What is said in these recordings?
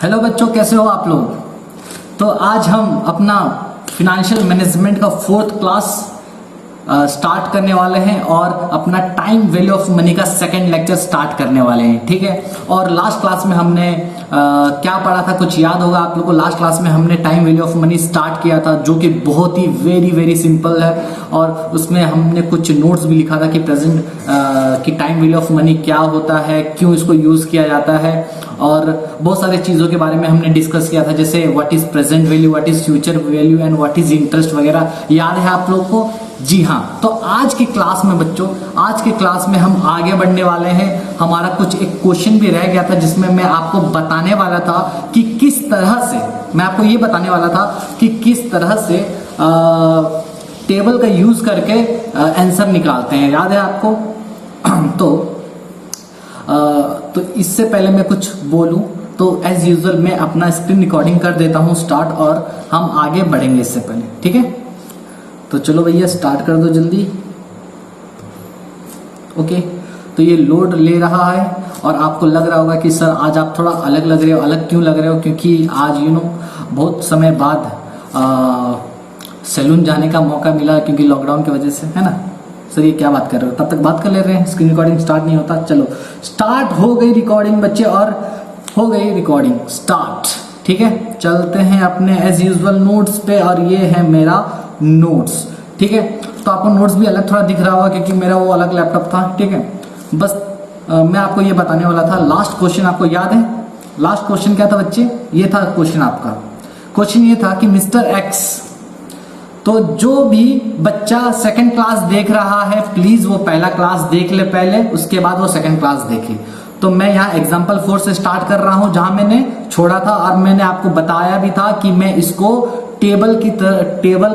Hello बच्चों, कैसे हो आप लोग। तो आज हम अपना फिनेंशियल मैनेजमेंट का 4th क्लास स्टार्ट करने वाले हैं और अपना टाइम वैल्यू ऑफ मनी का सेकंड लेक्चर स्टार्ट करने वाले हैं। ठीक है। और लास्ट क्लास में हमने क्या पढ़ा था, कुछ याद होगा आप लोगों को। लास्ट क्लास में हमने time value of money start किया था, जो कि बहुत ही वेरी वेरी सिंपल है। और उसमें हमने कुछ नोट्स भी लिखा था कि प्रेजेंट कि टाइम वैल्यू ऑफ मनी क्या होता है, क्यों इसको यूज किया जाता है, और बहुत सारी चीजों के बारे में हमने डिस्कस किया था, जैसे what is present value, what is future value and what is interest वगैरह। याद है आप लोग को? जी हाँ। तो आज की क्लास में बच्चों, आज की क्लास में हम आगे बढ़ने वाले हैं। हमारा कुछ एक क्वेश्चन भी रह गया था जिसमें मैं आपको बताने वाला था कि किस तरह से, मैं आपको ये बताने वाला था कि किस तरह से टेबल का यूज करके आंसर निकालते हैं। याद है आपको? तो इससे पहले मैं कुछ बोलूं तो एज यूजुअल मैं अपना स्क्रीन रिकॉर्डिंग कर देता हूं स्टार्ट, और हम आगे बढ़ेंगे इससे पहले। ठीक है, तो चलो भैया स्टार्ट कर दो जल्दी। ओके, तो ये लोड ले रहा है और आपको लग रहा होगा कि सर आज आप थोड़ा अलग लग रहे हो। अलग क्यों लग रहे हो? क्योंकि आज बहुत समय बाद सैलून जाने का मौका मिला, क्योंकि लॉकडाउन की वजह से, है ना। सर ये क्या बात कर रहे हो? तब तक बात कर ले रहे हैं, स्क्रीन रिकॉर्डिंग स्टार्ट नहीं होता। चलो स्टार्ट हो गई रिकॉर्डिंग बच्चे, और हो गई रिकॉर्डिंग स्टार्ट। ठीक है, चलते हैं अपने एज यूजुअल नोट्स पे, और ये है मेरा नोट्स। ठीक है, तो आपको नोट्स भी अलग थोड़ा दिख रहा होगा क्योंकि मेरा वो अलग लैपटॉप था। ठीक है, बस मैं आपको ये बताने वाला था। लास्ट क्वेश्चन आपको याद है? लास्ट क्वेश्चन क्या था बच्चे? ये था क्वेश्चन आपका। क्वेश्चन ये था कि मिस्टर एक्स, तो जो भी बच्चा सेकंड क्लास देख रहा है प्लीज वो पहला क्लास देख ले पहले, उसके बाद वो सेकंड क्लास देखे। तो मैं यहाँ एग्जाम्पल 4 से स्टार्ट कर रहा हूं जहां मैंने छोड़ा था, और मैंने आपको बताया भी था कि मैं इसको टेबल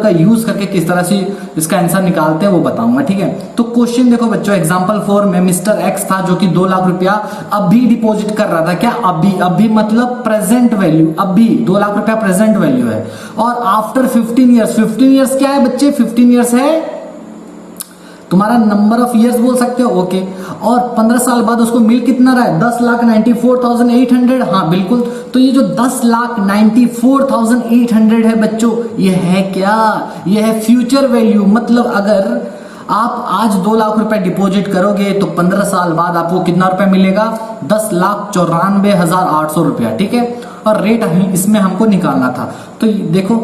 का यूज करके किस तरह से इसका आंसर निकालते हैं वो बताऊंगा। ठीक है, तो क्वेश्चन देखो बच्चों, एग्जांपल 4 में मिस्टर एक्स था जो कि 2 लाख रुपया अभी डिपॉजिट कर रहा था। क्या अभी? अभी मतलब प्रेजेंट वैल्यू, अभी 2 लाख रुपया प्रेजेंट वैल्यू है। और आफ्टर 15 ईयर्स, 15 ईयर्स क्या है बच्चे? 15 ईयर्स है तुम्हारा नंबर ऑफ इयर्स बोल सकते हो। ओके, और 15 साल बाद उसको मिल कितना रहा है? 10,94,800। हाँ बिल्कुल, तो ये जो 10,94,800 है बच्चों, ये है क्या? ये है फ्यूचर वैल्यू। मतलब अगर आप आज 2 लाख रुपए डिपॉजिट करोगे तो 15 साल बाद आपको कितना रुपए मिलेगा? 10,94,800 रुपया। ठीक है, और रेट इसमें हमको निकालना था। तो देखो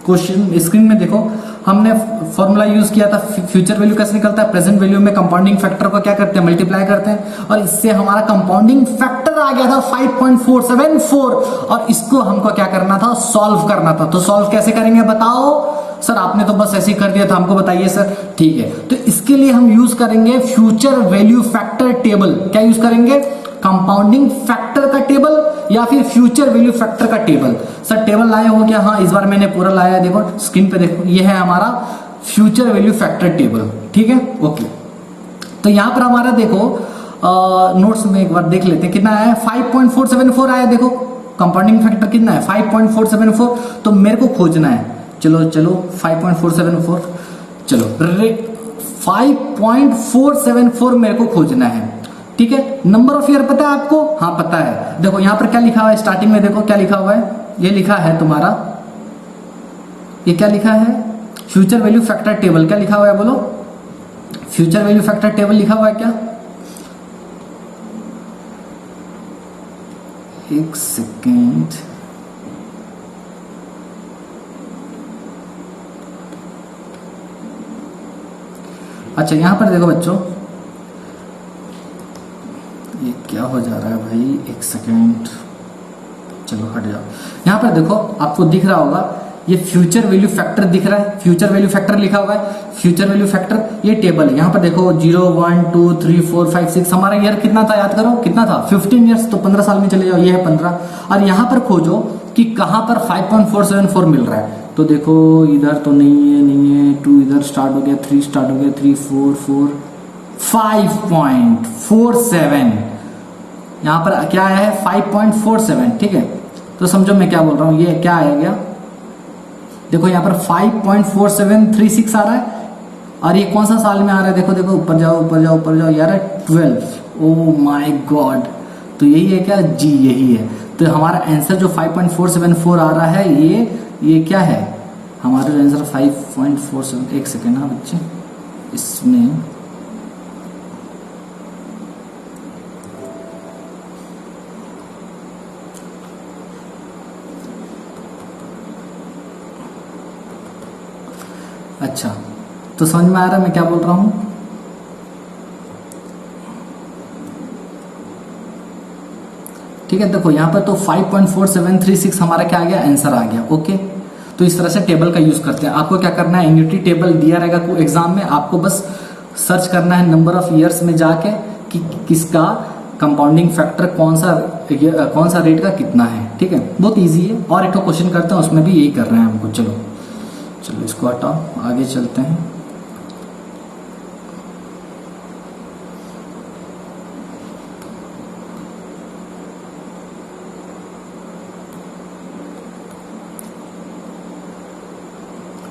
क्वेश्चन स्क्रीन में देखो, हमने फॉर्मूला यूज किया था। फ्यूचर वैल्यू कैसे निकलता है? प्रेजेंट वैल्यू में कंपाउंडिंग फैक्टर को क्या करते हैं? मल्टीप्लाई करते हैं, और इससे हमारा कंपाउंडिंग फैक्टर आ गया था 5.474, और इसको हमको क्या करना था? सॉल्व करना था। तो सॉल्व कैसे करेंगे बताओ? सर आपने तो बस ऐसे ही कर दिया था, हमको बताइए सर। ठीक है, तो इसके लिए हम यूज करेंगे फ्यूचर वैल्यू फैक्टर टेबल। क्या यूज करेंगे? कंपाउंडिंग फैक्टर का टेबल या फिर फ्यूचर वैल्यू फैक्टर का टेबल। सर टेबल लाए हो क्या? हाँ, इस बार मैंने पूरा लाया है। देखो स्क्रीन पे देखो, ये है हमारा फ्यूचर वैल्यू फैक्टर टेबल। ठीक है, ओके। तो यहां पर हमारा देखो नोट्स में एक बार देख लेते हैं कितना आया है। 5.474 आया। देखो कंपाउंडिंग फैक्टर कितना है? 5.474। तो मेरे को खोजना है। चलो 5.474, चलो 5.474 मेरे को खोजना है। ठीक है, नंबर ऑफ ईयर पता है आपको? हाँ पता है। देखो यहां पर क्या लिखा हुआ है स्टार्टिंग में, देखो क्या लिखा हुआ है। ये लिखा है तुम्हारा, ये क्या लिखा है? Future value factor table. क्या लिखा हुआ है बोलो? फ्यूचर वैल्यू फैक्टर टेबल लिखा हुआ है क्या? एक सेकेंड, अच्छा यहां पर देखो बच्चों, ये क्या हो जा रहा है भाई, एक सेकेंड, चलो हट जाओ। यहां पर देखो आपको दिख रहा होगा, ये फ्यूचर वैल्यू फैक्टर दिख रहा है। फ्यूचर वैल्यू फैक्टर लिखा हुआ है। फ्यूचर वैल्यू फैक्टर ये टेबल है। यहां पर देखो 0, 1, 2, 3, 4, 5, 6। हमारा ईयर कितना था याद करो? कितना था? 15 ईयर्स। तो 15 साल में चले जाओ, ये है 15। और यहां पर खोजो कि कहां पर 5.474 मिल रहा है। तो देखो इधर तो नहीं है, 2 इधर स्टार्ट हो गया, 3 स्टार्ट हो गया, 3, 4, 4, 5.47। यहां पर क्या आया है? 5.47। ठीक है, तो समझो मैं क्या बोल रहा हूं। ये क्या आया गया? देखो यहाँ पर 5.4736 आ रहा है, और ये कौन सा साल में आ रहा है? देखो देखो ऊपर जाओ ऊपर जाओ ऊपर जाओ, यार 12। ओ माय गॉड, तो यही है क्या? जी यही है। तो हमारा आंसर जो 5.474 आ रहा है ये क्या है, हमारा जो आंसर 5.47, एक सेकेंड हाँ बच्चे, इसमें अच्छा तो समझ में आ रहा है मैं क्या बोल रहा हूं। ठीक है, देखो यहां पर तो 5.4736 हमारा क्या आ गया, आंसर आ गया। ओके, तो इस तरह से टेबल का यूज करते हैं। आपको क्या करना है, एन्युटी टेबल दिया रहेगा को एग्जाम में, आपको बस सर्च करना है नंबर ऑफ ईयर्स में जाके कि किसका कंपाउंडिंग फैक्टर कौन सा रेट का कितना है। ठीक है, बहुत इजी है। और एक क्वेश्चन करते हैं, उसमें भी यही कर रहे हैं हमको। चलो इसको हटाओ, आगे चलते हैं।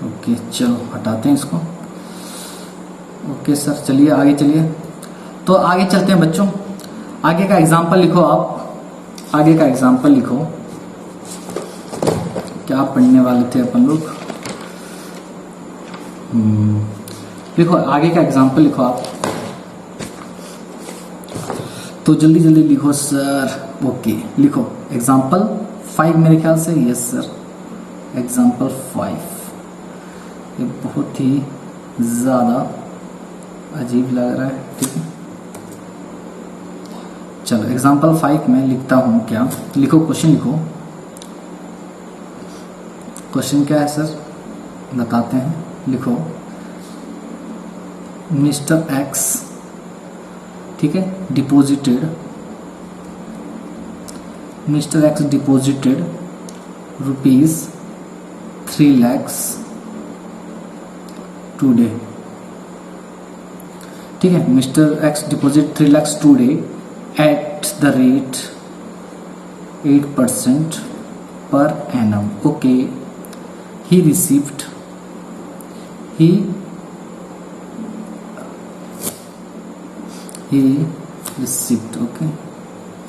ओके चलो हटाते हैं इसको। ओके सर, चलिए आगे चलिए। तो आगे चलते हैं बच्चों, आगे का एग्जाम्पल लिखो आप। आगे का एग्जाम्पल लिखो, क्या पढ़ने वाले थे अपन लोग। लिखो आगे का एग्जाम्पल लिखो आप, तो जल्दी जल्दी लिखो सर। ओके लिखो एग्जाम्पल 5 मेरे ख्याल से, यस सर एग्जाम्पल 5। ये बहुत ही ज्यादा अजीब लग रहा है। ठीक है, चलो एग्जाम्पल 5 में लिखता हूं क्या, लिखो क्वेश्चन लिखो। क्वेश्चन क्या है सर बताते हैं, लिखो मिस्टर एक्स, ठीक है, mister x deposited ₹3 lakhs today. ठीक है, mister x deposit 3 lakhs today at the rate 8% per annum. Okay, he received okay,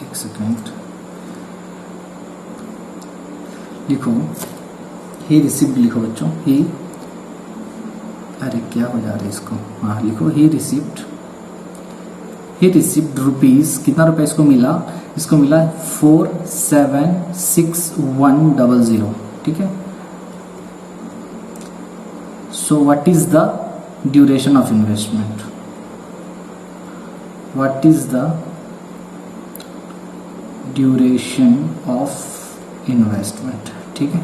एक सेकेंड लिखो, he received लिखो बच्चों, अरे क्या हो जा रहा है इसको, हाँ लिखो he received रुपीज, कितना रुपए इसको मिला, 476100। ठीक है, so what is the duration of investment, what is the duration of investment. ठीक है,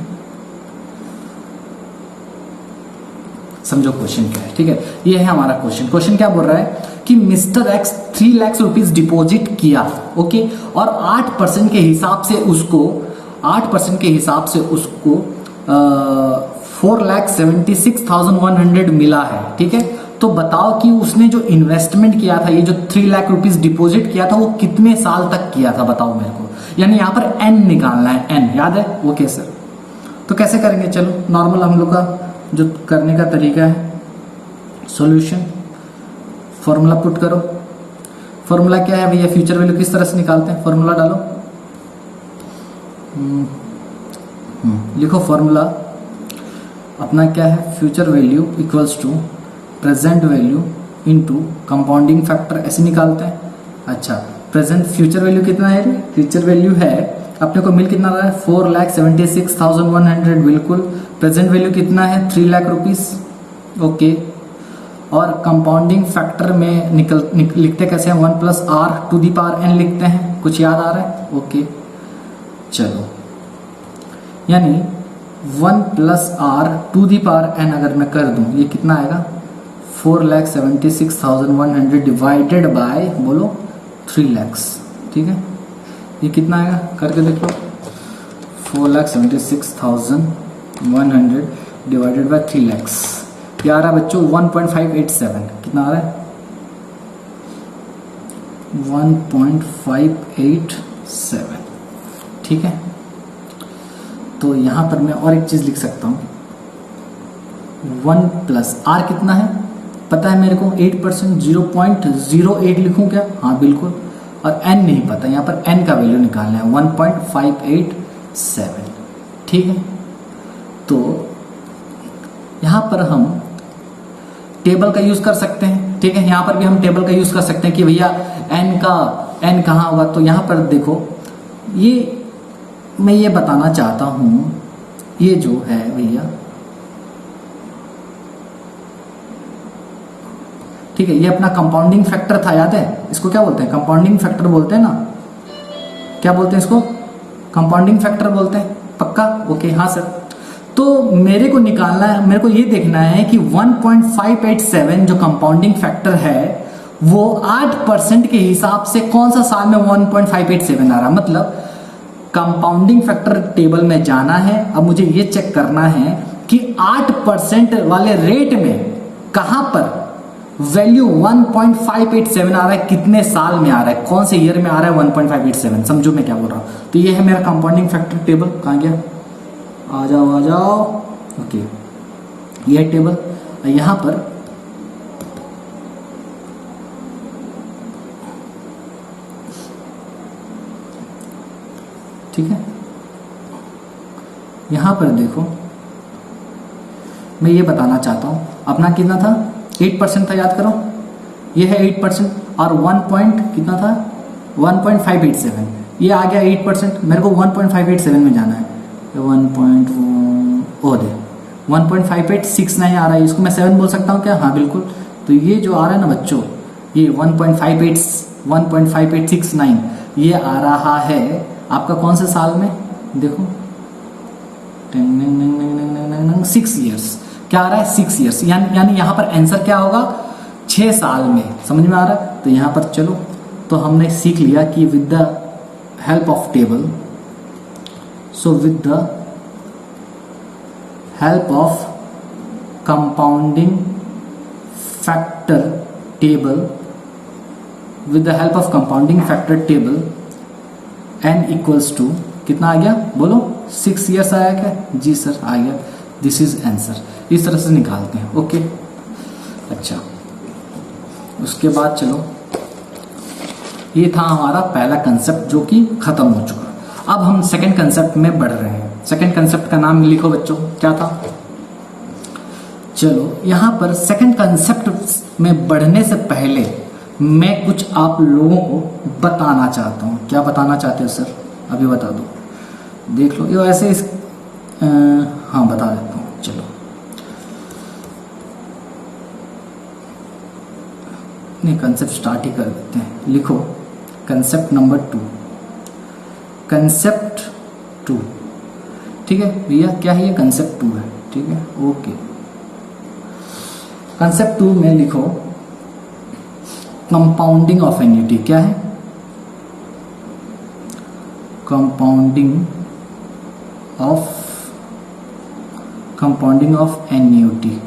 समझो क्वेश्चन क्या है। ठीक है, ये है हमारा क्वेश्चन। क्वेश्चन क्या बोल रहा है कि mister x 3 lakhs rupees deposit किया। ओके, और 8% के हिसाब से उसको 4,76,100 मिला है। ठीक है, तो बताओ कि उसने जो इन्वेस्टमेंट किया था, ये जो 3 लाख रुपीज डिपॉजिट किया था, वो कितने साल तक किया था बताओ मेरे को। यानी यहां पर एन निकालना है, एन याद है। ओके सर, तो कैसे करेंगे, चलो नॉर्मल हम लोग का जो करने का तरीका है, सॉल्यूशन फॉर्मूला पुट करो। फॉर्मूला क्या है भैया, फ्यूचर वैल्यू किस तरह से निकालते हैं, फॉर्मूला डालो। लिखो फॉर्मूला अपना क्या है, future value equals to present value into compounding factor, ऐसे निकालते हैं। अच्छा, प्रेजेंट फ्यूचर वैल्यू कितना है, फ्यूचर वैल्यू है अपने को मिल कितना रहा है 4,76,100, बिल्कुल। प्रेजेंट वैल्यू कितना है 3 लाख रुपीज। ओके, और कंपाउंडिंग फैक्टर में लिखते कैसे हैं, 1 + r⁴ लिखते हैं, कुछ याद आ रहा है। ओके चलो, यानी 1 + r⁴ अगर मैं कर दूं, ये कितना आएगा 4,76,100 डिवाइडेड बाय बोलो 3 lakhs। ठीक है, ये कितना आएगा करके देख लो, 4,76,100 डिवाइडेड बाय 3 lakhs। ये आ रहा है बच्चों 1.587, कितना आ रहा है 1.587। ठीक है, तो यहां पर मैं और एक चीज लिख सकता हूं, 1 + r कितना है पता है मेरे को, 8%, 0.08 लिखूं क्या, हाँ बिल्कुल। और n नहीं पता, यहाँ पर n का वैल्यू निकालना है 1.587। ठीक है, तो यहाँ पर हम टेबल का यूज कर सकते हैं। ठीक है, यहाँ पर भी हम टेबल का यूज कर सकते हैं कि भैया n कहाँ होगा। तो यहाँ पर देखो, ये मैं ये बताना चाहता हूं, ये जो है भैया, ठीक है, ये अपना कंपाउंडिंग फैक्टर था, याद है? इसको क्या बोलते हैं? कंपाउंडिंग फैक्टर बोलते हैं ना। क्या बोलते हैं इसको? कंपाउंडिंग फैक्टर बोलते हैं, पक्का? ओके, हाँ सर। तो मेरे को निकालना है, मेरे को ये देखना है कि 1.587 जो कंपाउंडिंग फैक्टर है वो 8% के हिसाब से कौन सा साल में 1.587 आ रहा। मतलब कंपाउंडिंग फैक्टर टेबल में जाना है, अब मुझे ये चेक करना है कि 8% वाले रेट में कहां पर वैल्यू 1.587 आ रहा है, कितने साल में आ रहा है, कौन से ईयर में आ रहा है 1.587। समझो मैं क्या बोल रहा हूं। तो ये है मेरा कंपाउंडिंग फैक्टर टेबल। कहां गया? आ जाओ। ओके, ये टेबल। यहां पर ठीक है, यहां पर देखो, मैं ये बताना चाहता हूं, अपना कितना था? 8% था, याद करो। ये है 8% और 1 पॉइंट कितना था? 1.587। ये आ गया 8%। मेरे को 1.587 में जाना है। 1.589 आ रहा है, इसको मैं 7 बोल सकता हूँ क्या? हाँ बिल्कुल। तो ये जो आ रहा है ना बच्चों, ये 1.5869 ये आ रहा है आपका कौन से साल में? देखो 6 ईयर्स। क्या आ रहा है? 6 ईयर्स। यानी यहां पर आंसर क्या होगा? 6 साल में। समझ में आ रहा है? तो यहां पर चलो, तो हमने सीख लिया कि with the help of table, with the help of compounding factor table, n equals to कितना आ गया? बोलो, 6 ईयर्स आया क्या? जी सर आ गया। This is answer. इस तरह से निकालते हैं। ओके, अच्छा, उसके बाद चलो, ये था हमारा पहला कंसेप्ट जो कि खत्म हो चुका। अब हम सेकंड कंसेप्ट में बढ़ रहे हैं। सेकंड कंसेप्ट का नाम लिखो बच्चों, क्या था? चलो, यहां पर सेकंड कंसेप्ट में बढ़ने से पहले मैं कुछ आप लोगों को बताना चाहता हूं। क्या बताना चाहते हो सर? अभी बता दो, देख लो। ये ऐसे हाँ बता देता हूं। चलो, नहीं, कंसेप्ट स्टार्ट ही कर देते हैं। लिखो कंसेप्ट नंबर 2। कंसेप्ट 2, ठीक है भैया, क्या है ये? कंसेप्ट 2 है। ठीक है, ओके। कंसेप्ट 2 में लिखो कंपाउंडिंग ऑफ एन्युटी। क्या है? Compounding of annuity.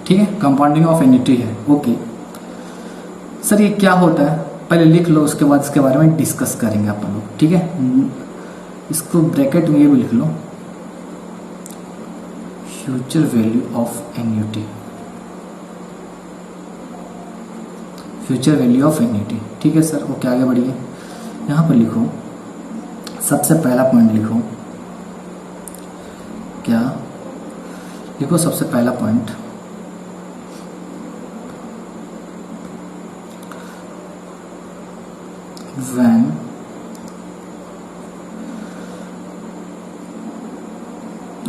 ठीक है, कंपाउंडिंग ऑफ एन्युटी है। ओके सर, ये क्या होता है? पहले लिख लो, उसके बाद इसके बारे में डिस्कस करेंगे अपन लोग। ठीक है, इसको ब्रैकेट में ये भी लिख लो, future value of annuity. Future value of annuity. ठीक है सर, ओके, आगे बढ़िए। यहां पर लिखो, सबसे पहला पॉइंट लिखो। क्या लिखो? सबसे पहला point,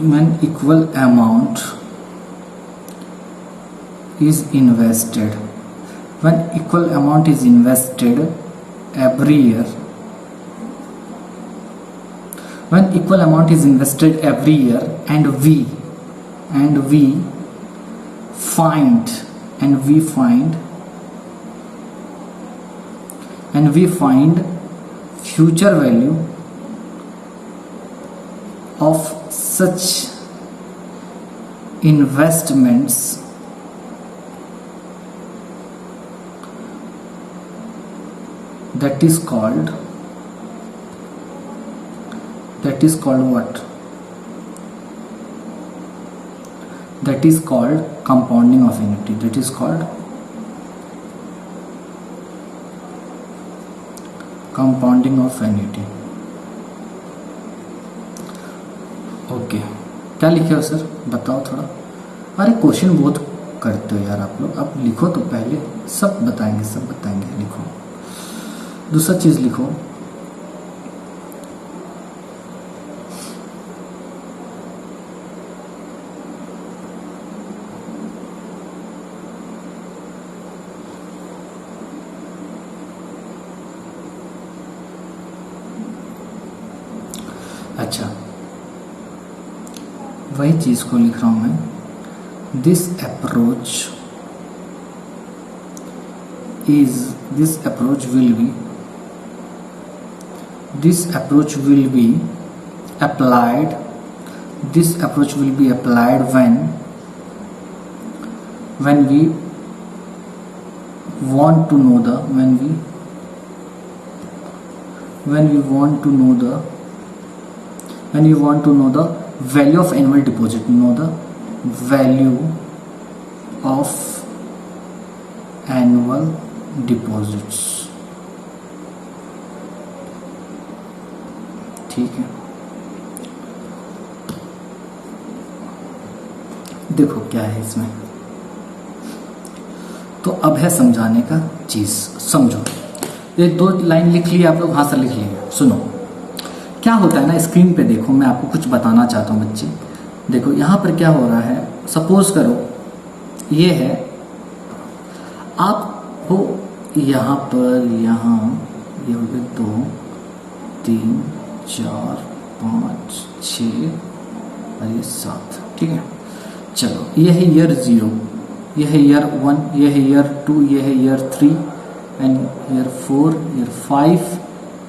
when equal amount is invested, when equal amount is invested every year, when equal amount is invested every year, and we find future value of such investments, that is called what? That is called compounding of annuity. That is called compounding of annuity. Okay, क्या लिखे हो sir, बताओ थोड़ा। अरे question बहुत करते हो यार आप लोग, अब लिखो तो पहले, सब बताएंगे सब बताएंगे, लिखो। दूसरा चीज लिखो, अच्छा वही चीज को लिख रहा हूं मैं। This approach will be applied, this approach will be applied when we want to know the value of annual deposit, know the value of annual deposits। ठीक है, देखो क्या है इसमें, तो अब है समझाने का चीज, समझो। ये 2 लाइन लिख लिया आप लोग, हाँ सर लिख लिया। सुनो क्या होता है ना, स्क्रीन पे देखो, मैं आपको कुछ बताना चाहता हूँ बच्चे। देखो यहाँ पर क्या हो रहा है, सपोज करो ये है, आप हो यहाँ पर, यहाँ ये हो गए 2 3 4 5 6 और ये 7, ठीक है। चलो ये है ईयर 0, ये है ईयर 1, ये है ईयर 2, ये है year 3 and year 4, year 5,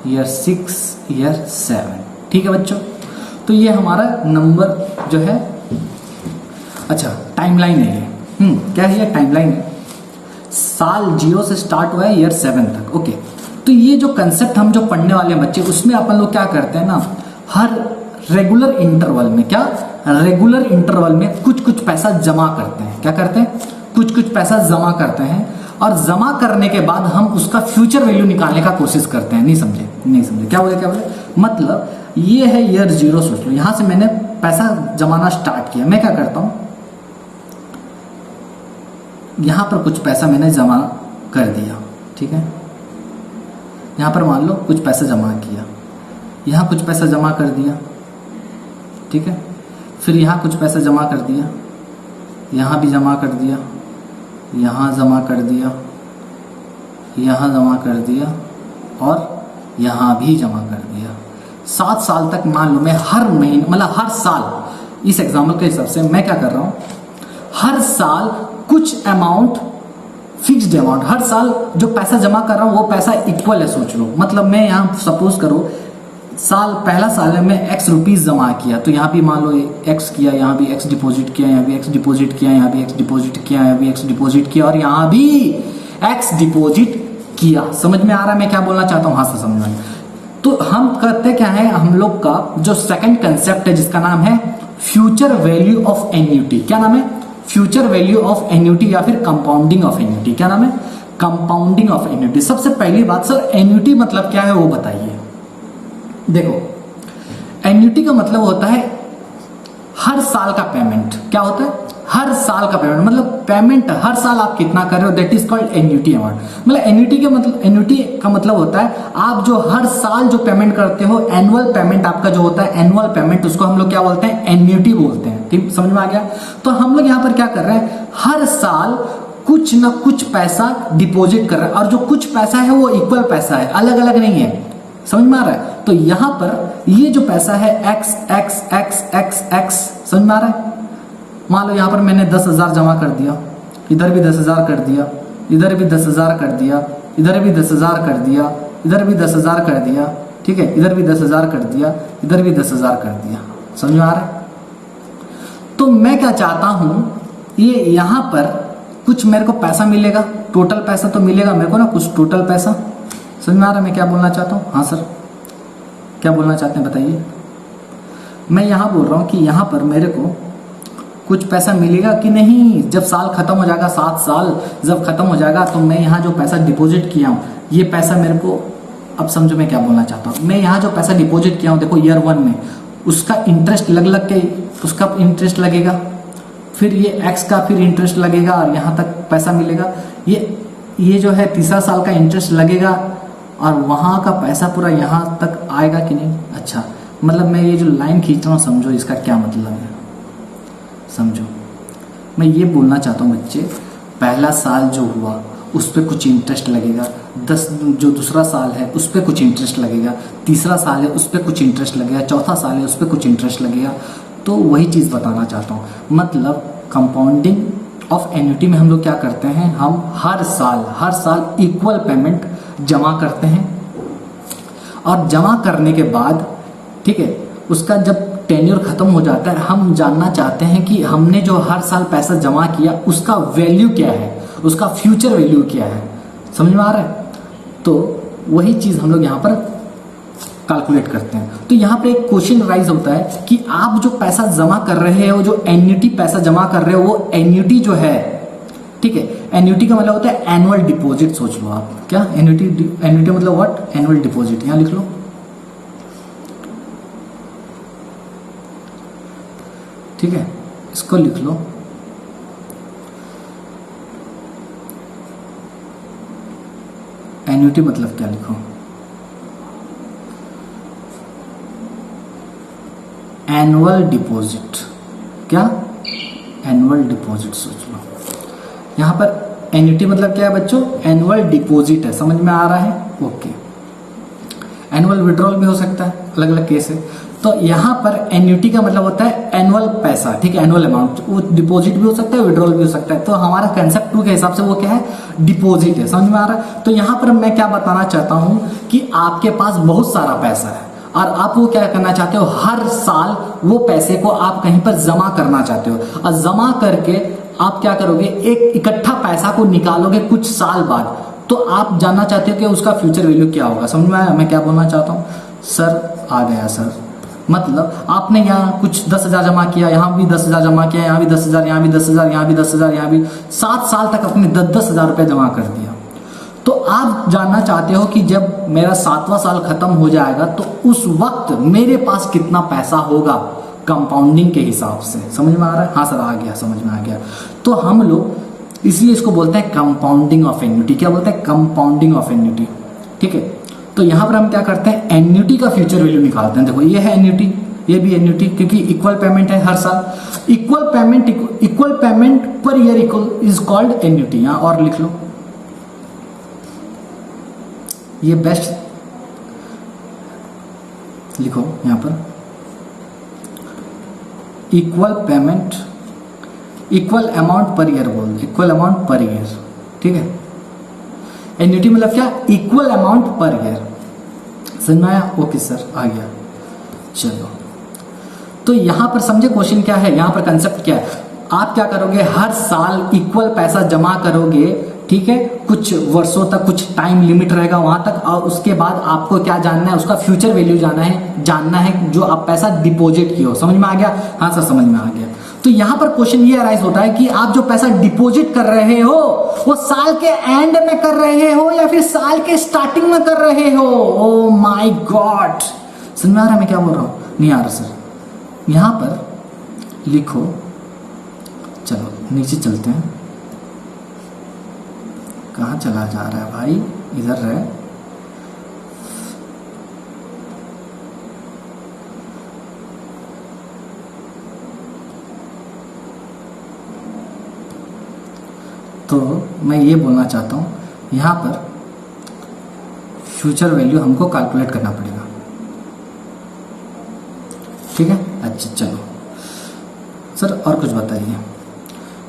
year 6, year 7, ठीक है बच्चों। तो ये हमारा नंबर जो है, अच्छा टाइमलाइन है ये, क्या है ये, टाइमलाइन है। साल 0 से स्टार्ट हुआ है ईयर 7 तक, ओके। तो ये जो कंसेप्ट हम जो पढ़ने वाले हैं बच्चे, उसमें अपन लोग क्या करते हैं ना, हर रेगुलर इंटरवल में, क्या रेगुलर इंटरवल में कुछ कुछ पैसा जमा करते हैं। क्या करते हैं, कुछ कुछ पैसा जमा करते हैं, और जमा करने के बाद हम उसका फ्यूचर वैल्यू निकालने का कोशिश करते हैं। नहीं समझे, क्या बोले, मतलब ये है ईयर 0, सोच लो यहां से मैंने पैसा जमाना स्टार्ट किया। मैं क्या करता हूं, यहां पर कुछ पैसा मैंने जमा कर दिया, ठीक है। यहां पर मान लो कुछ पैसा जमा किया, यहां कुछ पैसा जमा कर दिया, ठीक है। फिर यहां कुछ पैसा जमा कर दिया, यहां भी जमा कर दिया, यहां जमा कर दिया, यहां जमा कर दिया, और यहां भी जमा कर दिया। 7 साल तक मान लो मैं हर महीने, मतलब हर साल, इस एग्जाम्पल के हिसाब से मैं क्या कर रहा हूं, हर साल कुछ अमाउंट, फिक्स्ड अमाउंट, हर साल जो पैसा जमा कर रहा हूं वो पैसा इक्वल है, सोच लो। मतलब मैं यहां सपोज करो पहला साल में मैं x रुपीज जमा किया, तो यहाँ भी मान लो x किया, यहाँ भी x डिपॉजिट किया, यहाँ भी x डिपॉजिट किया, यहाँ भी x डिपॉजिट किया, यहाँ भी x डिपॉजिट किया, और यहाँ भी x डिपॉजिट किया। समझ में आ रहा है मैं क्या बोलना चाहता हूँ, हाँ से समझ में। तो हम करते क्या है, हम लोग का जो सेकंड कंसेप्ट है जिसका नाम है फ्यूचर वैल्यू ऑफ एन्युटी। क्या नाम है, फ्यूचर वैल्यू ऑफ एन्युटी, या फिर कंपाउंडिंग ऑफ एन्युटी। क्या नाम है, कंपाउंडिंग ऑफ एन्युटी। सबसे पहली बात सर, एन्युटी मतलब क्या है वो बताइए। देखो एन्युटी का मतलब होता है हर साल का पेमेंट। क्या होता है, हर साल का पेमेंट, मतलब पेमेंट हर साल आप कितना कर रहे हो, that is called annuity amount. मतलब एन्युटी का मतलब होता है आप जो हर साल जो पेमेंट करते हो, एनुअल पेमेंट आपका जो होता है, एनुअल पेमेंट, उसको हम लोग क्या बोलते हैं, एन्युटी बोलते हैं। ठीक, समझ में आ गया। तो हम लोग यहाँ पर क्या कर रहे हैं, हर साल कुछ ना कुछ पैसा डिपॉजिट कर रहे हैं, और जो कुछ पैसा है वो इक्वल पैसा है, अलग अलग नहीं है। समझ में आ रहा है। तो यहां पर ये जो पैसा है x x x x x, समझ में आ रहा है। मान लो यहां पर मैंने 10,000 जमा कर दिया, इधर भी 10,000 कर दिया, इधर भी 10,000 कर दिया, इधर भी 10,000 कर दिया, इधर भी 10,000 कर दिया, ठीक है, इधर भी 10,000 कर दिया, इधर भी 10,000 कर दिया। समझ में आ रहा है। तो मैं क्या चाहता हूं, ये यहां पर कुछ मेरे को पैसा मिलेगा, टोटल पैसा तो मिलेगा मेरे को ना, कुछ टोटल पैसा। समझ में आ रहा है मैं क्या बोलना चाहता हूँ, हाँ सर क्या बोलना चाहते हैं बताइए। मैं यहां बोल रहा हूं कि यहां पर मेरे को कुछ पैसा मिलेगा कि नहीं, जब साल खत्म हो जाएगा, 7 साल जब खत्म हो जाएगा, तो मैं यहाँ जो पैसा डिपॉजिट किया हूँ, ये पैसा मेरे को अब समझो मैं क्या बोलना चाहता हूँ। मैं यहाँ जो पैसा डिपॉजिट किया हूँ, देखो ईयर 1 में उसका इंटरेस्ट लग के उसका इंटरेस्ट लगेगा, फिर ये एक्स का फिर इंटरेस्ट लगेगा और यहाँ तक पैसा मिलेगा। ये जो है तीसरा साल का इंटरेस्ट लगेगा और वहाँ का पैसा पूरा यहाँ तक आएगा कि नहीं। अच्छा, मतलब मैं ये जो लाइन खींच रहा हूँ, समझो इसका क्या मतलब है। समझो मैं ये बोलना चाहता हूँ बच्चे, पहला साल जो हुआ उस पर कुछ इंटरेस्ट लगेगा, जो दूसरा साल है उस पर कुछ इंटरेस्ट लगेगा, तीसरा साल है उस पर कुछ इंटरेस्ट लगेगा, चौथा साल है उस पर कुछ इंटरेस्ट लगेगा। तो वही चीज़ बताना चाहता हूँ। मतलब कंपाउंडिंग ऑफ एन्युटी में हम लोग क्या करते हैं, हम हर साल इक्वल पेमेंट जमा करते हैं और जमा करने के बाद, ठीक है, उसका जब टेन्योर खत्म हो जाता है, हम जानना चाहते हैं कि हमने जो हर साल पैसा जमा किया उसका वैल्यू क्या है, उसका फ्यूचर वैल्यू क्या है। समझ में आ रहा है। तो वही चीज हम लोग यहाँ पर कैलकुलेट करते हैं। तो यहाँ पे एक क्वेश्चन राइज होता है कि आप जो पैसा जमा कर रहे हो, जो एन्युटी पैसा जमा कर रहे हो, वो एन्युटी जो है, ठीक है, एन्युटी का मतलब होता है एनुअल डिपॉजिट। सोच लो आप, क्या एन्युटी मतलब व्हाट, एनुअल डिपॉजिट। यहाँ लिख लो, ठीक है, इसको लिख लो। एन्युटी मतलब क्या लिखो, एनुअल डिपॉजिट। क्या, एनुअल डिपॉजिट सोच लो। यहां पर एन्युटी मतलब क्या है बच्चों, एनुअल डिपॉजिट है। समझ में आ रहा है। ओके, एनुअल विड्रॉल भी हो सकता है, अलग अलग केस है। तो यहां पर एन्युटी का मतलब होता है एनुअल पैसा, ठीक है, एनुअल अमाउंट। वो डिपॉजिट भी हो सकता है, विड्रॉल भी हो सकता है। तो हमारा कंसेप्ट 2 के हिसाब से वो क्या है, डिपॉजिट है। समझ में आ रहा है। तो यहां पर मैं क्या बताना चाहता हूं कि आपके पास बहुत सारा पैसा है और आप वो क्या करना चाहते हो, हर साल वो पैसे को आप कहीं पर जमा करना चाहते हो और जमा करके आप क्या करोगे, एक इकट्ठा पैसा को निकालोगे कुछ साल बाद। तो आप जानना चाहते हो कि उसका फ्यूचर वैल्यू क्या होगा। समझ में आया मैं क्या बोलना चाहता हूँ। सर आ गया सर, मतलब आपने यहाँ कुछ 10,000 जमा किया, यहाँ भी 10,000 जमा किया, यहाँ भी 10,000, यहाँ भी 10,000, यहाँ भी 10,000, यहाँ भी 7 साल तक अपने 10,000 रुपये जमा कर दिया। तो आप जानना चाहते हो कि जब मेरा 7वां साल खत्म हो जाएगा तो उस वक्त मेरे पास कितना पैसा होगा कंपाउंडिंग के हिसाब से। समझ में आ रहा है। हाँ सर आ गया, समझ में आ गया। तो हम लोग इसलिए इसको बोलते हैं कंपाउंडिंग ऑफ एन्युटी। क्या बोलते हैं, कंपाउंडिंग ऑफ एन्युटी, ठीक है। तो यहां पर हम क्या करते हैं, एन्युटी का फ्यूचर वैल्यू निकालते हैं। देखो ये है एन्युटी, ये भी एन्युटी, क्योंकि इक्वल पेमेंट है हर साल। Equal payment per year is called annuity. यहां और लिख लो, ये बेस्ट लिखो यहां पर, equal payment, equal amount per year बोल, इक्वल अमाउंट पर ईयर, ठीक है। एन्युटी मतलब क्या, इक्वल अमाउंट पर ईयर। समझ में आया। ओके सर आ गया। चलो, तो यहां पर समझे क्वेश्चन क्या है, यहां पर कंसेप्ट क्या है। आप क्या करोगे, हर साल इक्वल पैसा जमा करोगे, ठीक है, कुछ वर्षों तक, कुछ टाइम लिमिट रहेगा वहां तक, और उसके बाद आपको क्या जानना है, उसका फ्यूचर वैल्यू जानना है जो आप पैसा डिपॉजिट किए हो। समझ में आ गया। हाँ सर समझ में आ गया। तो यहां पर क्वेश्चन ये अराइज होता है कि आप जो पैसा डिपॉजिट कर रहे हो वो साल के एंड में कर रहे हो या फिर साल के स्टार्टिंग में कर रहे हो। ओ माय गॉड, समझ में आ रहा है मैं क्या बोल रहा हूं, नहीं आ रहा सर। यहां पर लिखो, चलो नीचे चलते हैं। कहां चला जा रहा है भाई, इधर रहे। तो मैं ये बोलना चाहता हूँ, यहाँ पर फ्यूचर वैल्यू हमको कैलकुलेट करना पड़ेगा, ठीक है। अच्छा चलो सर और कुछ बताइए।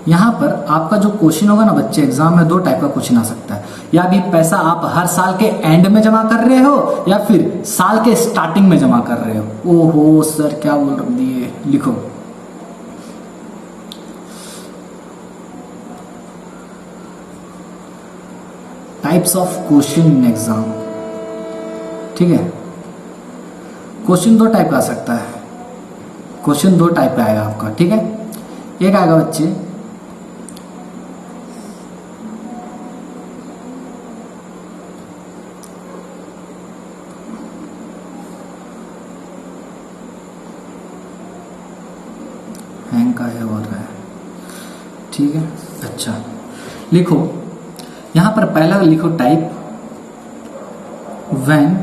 यहाँ पर आपका जो क्वेश्चन होगा ना बच्चे, एग्जाम में 2 टाइप का क्वेश्चन आ सकता है। या भी पैसा आप हर साल के एंड में जमा कर रहे हो या फिर साल के स्टार्टिंग में जमा कर रहे हो। ओहो सर क्या बोल दिए, लिखो types of question in exam, ठीक है। क्वेश्चन 2 टाइप का आ सकता है, क्वेश्चन 2 टाइप का आएगा आपका, ठीक है। एक आएगा बच्चे हो रहा है, ठीक है। अच्छा लिखो, यहां पर पहला लिखो type, when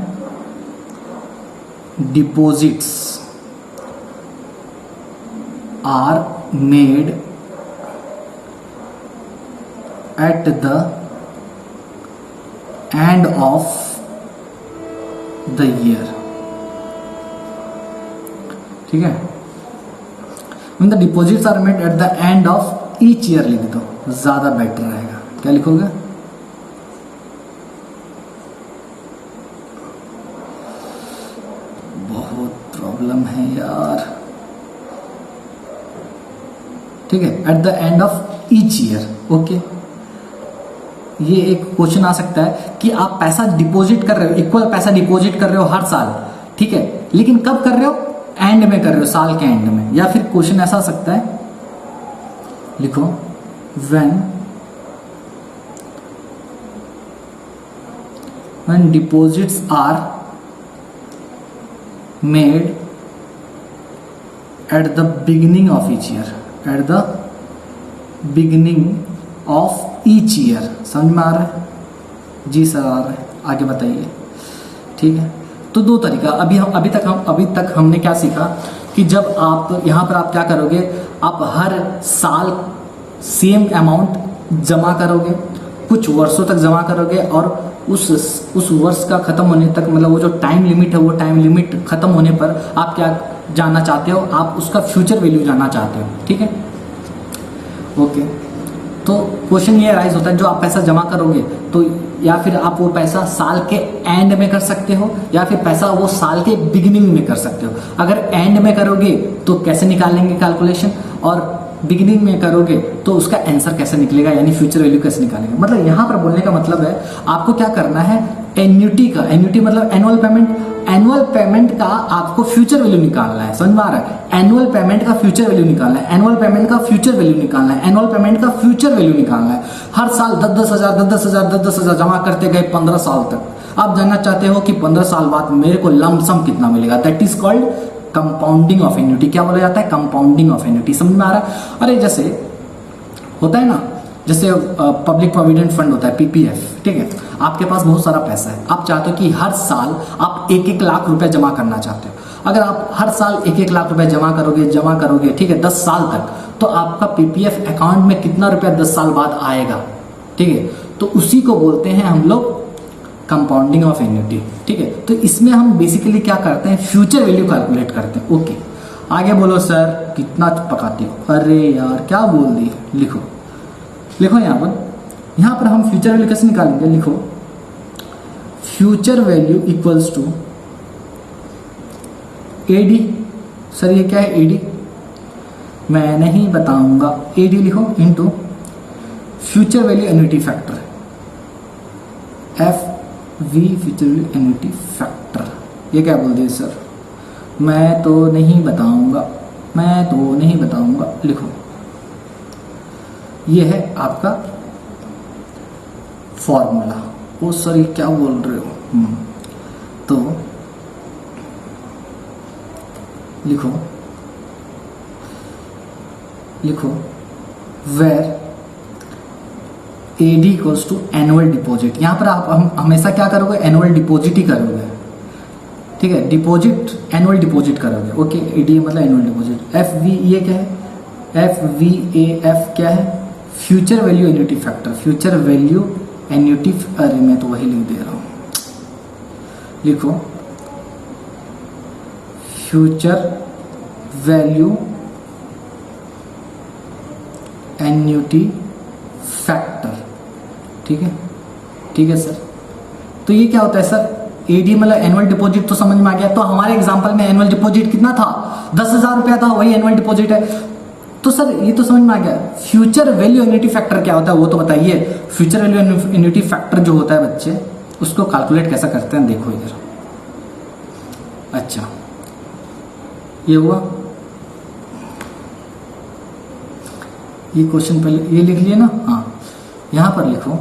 deposits are made at the end of the year, ठीक है। When the deposits are made at the end of each year लिख दो, ज्यादा बेटर रहेगा। क्या लिखोगे? बहुत प्रॉब्लम है यार, ठीक है। Eight the end of each year, okay. ये एक क्वेश्चन आ सकता है कि आप पैसा डिपॉजिट कर रहे हो, इक्वल पैसा डिपॉजिट कर रहे हो हर साल, ठीक है, लेकिन कब कर रहे हो? एंड में कर रहे हो, साल के एंड में। या फिर क्वेश्चन ऐसा आ सकता है, लिखो when deposits are made at the beginning of each year, at the beginning of each year। समझ में आ रहा है? जी सर आ रहा है, आगे बताइए, ठीक है। तो दो तरीका, अभी तक हमने क्या सीखा कि जब आप यहाँ पर आप क्या करोगे, आप हर साल सेम अमाउंट जमा करोगे, कुछ वर्षों तक जमा करोगे, और उस वर्ष का खत्म होने तक, मतलब वो जो टाइम लिमिट है, वो टाइम लिमिट खत्म होने पर आप क्या जानना चाहते हो? आप उसका फ्यूचर वैल्यू जानना चाहते हो, ठीक है, ओके। तो क्वेश्चन ये राइज होता है, जो आप पैसा जमा करोगे तो या फिर आप वो पैसा साल के एंड में कर सकते हो, या फिर पैसा वो साल के बिगिनिंग में कर सकते हो। अगर एंड में करोगे तो कैसे निकालेंगे कैलकुलेशन, और बिगिनिंग में करोगे तो उसका आंसर कैसे निकलेगा, यानी फ्यूचर वैल्यू कैसे निकालेंगे। मतलब यहाँ पर बोलने का मतलब है, आपको क्या करना है, एन्युटी का, एन्युटी मतलब एनुअल पेमेंट, एनुअल पेमेंट का आपको फ्यूचर वैल्यू निकालना है। समझ में आ रहा है? एनुअल पेमेंट का फ्यूचर वैल्यू निकालना है, एनुअल पेमेंट का फ्यूचर वैल्यू निकालना है, एनुअल पेमेंट का फ्यूचर वैल्यू निकालना है। हर साल 10,000 जमा करते गए 15 साल तक। आप जानना चाहते हो कि 15 साल बाद मेरे को लमसम कितना मिलेगा, that is called compounding of annuity. क्या बोला जाता है? Compounding of annuity. समझ में आ रहा है? अरे जैसे होता है ना, जैसे पब्लिक प्रोविडेंट फंड होता है, पीपीएफ, ठीक है। आपके पास बहुत सारा पैसा है, आप चाहते हो कि हर साल आप 1-1 लाख रुपए जमा करना चाहते हो। अगर आप हर साल 1-1 लाख रुपए जमा करोगे, ठीक है, 10 साल तक, तो आपका पीपीएफ अकाउंट में कितना रुपया 10 साल बाद आएगा, ठीक है। तो उसी को बोलते हैं हम लोग कंपाउंडिंग ऑफ एन्युटी, ठीक है। तो इसमें हम बेसिकली क्या करते हैं, फ्यूचर वैल्यू कैलकुलेट करते हैं, ओके। आगे बोलो सर, कितना पकाते हो? अरे यार क्या बोल दिए, लिखो यहाँ पर हम फ्यूचर वैल्यू कैसे निकालेंगे, लिखो future value equals to AD. Sir ये क्या है एडी? मैं नहीं बताऊंगा, एडी लिखो into future value annuity factor, FV future value annuity factor. ये क्या बोल दिए सर? मैं तो नहीं बताऊंगा, लिखो ये है आपका फॉर्मूला। ओ सर ये क्या बोल रहे हो? तो लिखो where AD equals to annual deposit. यहां पर आप हम हमेशा क्या करोगे, एनुअल डिपॉजिट ही करोगे, ठीक है, डिपॉजिट एनुअल डिपॉजिट करोगे, ओके। AD मतलब एनुअल डिपॉजिट। FV ये क्या है? FVAF क्या है? Future value annuity factor, future value annuity, अरे मैं तो वही लिख दे रहा हूं, लिखो फ्यूचर वैल्यू एन्युटी फैक्टर, ठीक है सर। तो ये क्या होता है सर? एडी मतलब एनुअल डिपॉजिट, तो समझ में आ गया। तो हमारे एग्जांपल में एनुअल डिपॉजिट कितना था? 10,000 रुपया था, वही एनुअल डिपॉजिट है। तो सर ये तो समझ में आ गया। फ्यूचर वैल्यू एन्युटी फैक्टर क्या होता है वो तो बताइए। फ्यूचर वैल्यू एन्युटी फैक्टर जो होता है बच्चे, उसको कैलकुलेट कैसा करते हैं, देखो इधर। अच्छा ये हुआ, ये क्वेश्चन पहले ये लिख लिए ना, हाँ। यहां पर लिखो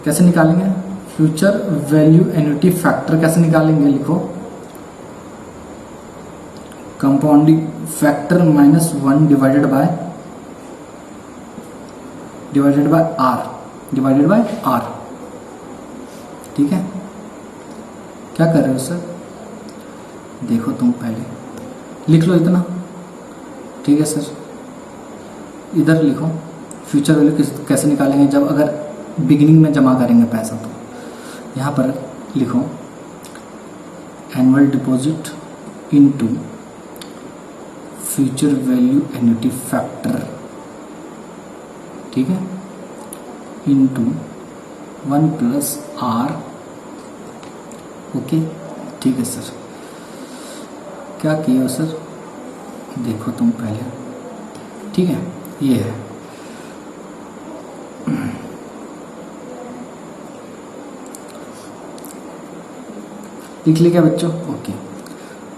कैसे निकालेंगे फ्यूचर वैल्यू एन्युटी फैक्टर, कैसे निकालेंगे, लिखो compounding factor -1 divided by R. ठीक है, क्या कर रहे हो सर? देखो तुम पहले लिख लो इतना। ठीक है सर, इधर लिखो फ्यूचर वैल्यू कैसे निकालेंगे जब अगर बिगिनिंग में जमा करेंगे पैसा। तो यहाँ पर लिखो annual deposit into future value annuity factor, ठीक है, इनटू 1 प्लस आर। ओके, ठीक है सर। क्या किया सर? देखो तुम पहले। ठीक है, ये है। लिख लिया क्या बच्चों? ओके,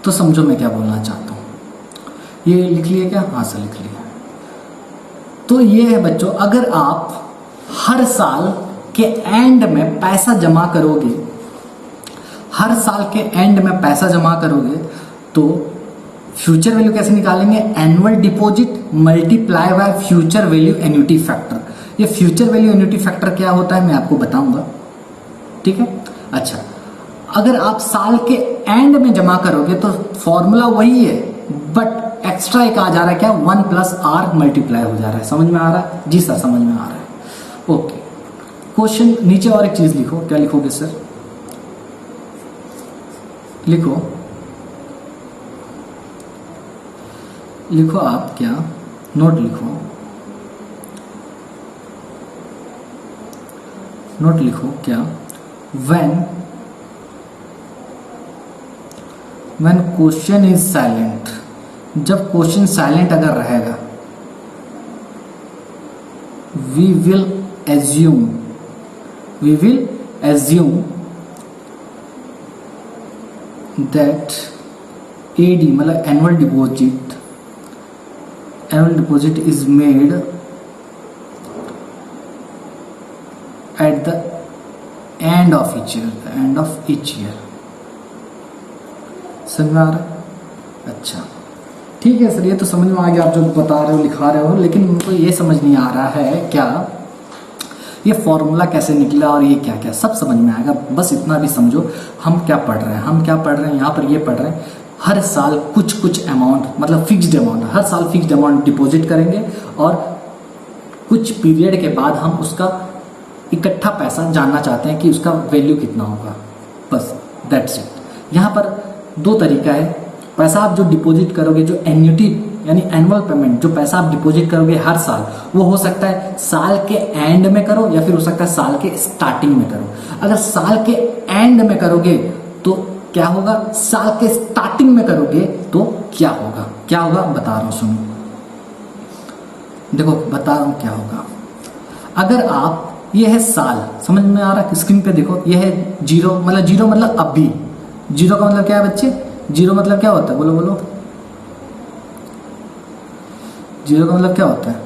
तो समझो मैं क्या बोलना चाहता हूँ। ये लिख लिया क्या? हाँ सर लिख लिया। तो ये है बच्चों, अगर आप हर साल के एंड में पैसा जमा करोगे, हर साल के एंड में पैसा जमा करोगे तो फ्यूचर वैल्यू कैसे निकालेंगे? Annual deposit multiply by future value annuity factor. ये फ्यूचर वैल्यू एन्युटी फैक्टर क्या होता है मैं आपको बताऊंगा। ठीक है, अच्छा, अगर आप साल के एंड में जमा करोगे तो फॉर्मूला वही है, बट एक्स्ट्रा एक आ जा रहा है क्या? 1 प्लस आर मल्टीप्लाई हो जा रहा है। समझ में आ रहा है? जी सर समझ में आ रहा है। ओके, क्वेश्चन नीचे और एक चीज लिखो। क्या लिखोगे सर? लिखो आप क्या नोट लिखो क्या? व्हेन क्वेश्चन इज साइलेंट, जब क्वेश्चन साइलेंट अगर रहेगा, we will assume that AD मतलब annual deposit is made at the end of each year. समझ में आ रहा है? अच्छा ठीक है सर, ये तो समझ में आ गया आप जो बता रहे हो लिखा रहे हो, लेकिन मुझको ये समझ नहीं आ रहा है क्या ये फॉर्मूला कैसे निकला और ये क्या क्या सब समझ में आएगा। बस इतना भी समझो हम क्या पढ़ रहे हैं। यहाँ पर ये पढ़ रहे हैं हर साल कुछ अमाउंट मतलब फिक्स्ड अमाउंट, हर साल फिक्स्ड अमाउंट डिपॉजिट करेंगे और कुछ पीरियड के बाद हम उसका इकट्ठा पैसा जानना चाहते हैं कि उसका वैल्यू कितना होगा। बस दैट्स इट। यहाँ पर दो तरीका है। पैसा आप जो डिपॉजिट करोगे, जो एन्युटी यानी एनुअल पेमेंट, जो पैसा आप डिपॉजिट करोगे हर साल, वो हो सकता है साल के एंड में करो या फिर हो सकता है साल के स्टार्टिंग में करो। अगर साल के एंड में करोगे तो क्या होगा, साल के स्टार्टिंग में करोगे तो क्या होगा बता रहा हूं, सुनो देखो बता रहा हूं क्या होगा। अगर आप, ये है साल, समझ में आ रहा है? स्क्रीन पे देखो, ये है जीरो मतलब अभी। जीरो का मतलब क्या है बच्चे? जीरो मतलब क्या होता है? बोलो जीरो का मतलब क्या होता है?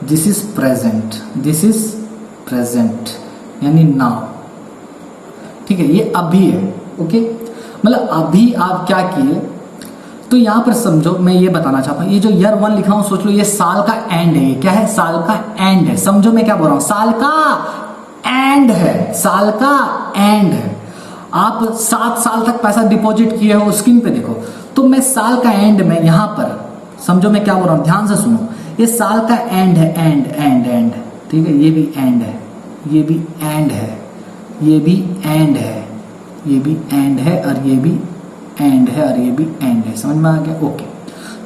दिस इज प्रेजेंट यानी नाउ। ठीक है, ये अभी है। ओके, मतलब अभी आप क्या किए, तो यहां पर समझो मैं ये बताना चाहता हूं, ये जो ईयर 1 लिखा हूं सोच लो ये साल का एंड है। ये क्या है? साल का एंड है। समझो मैं क्या बोल रहा हूं, साल का एंड है। आप 7 साल तक पैसा डिपॉजिट किए हो, स्क्रीन पे देखो, तो मैं साल का एंड में यहां पर समझो मैं क्या बोल रहा हूं, ध्यान से सुनो। ये साल का एंड है, एंड। ठीक है, ये भी एंड है, ये भी एंड है, ये भी एंड है, ये भी एंड है और ये भी एंड है और ये भी एंड है। समझ में आ गया? ओके,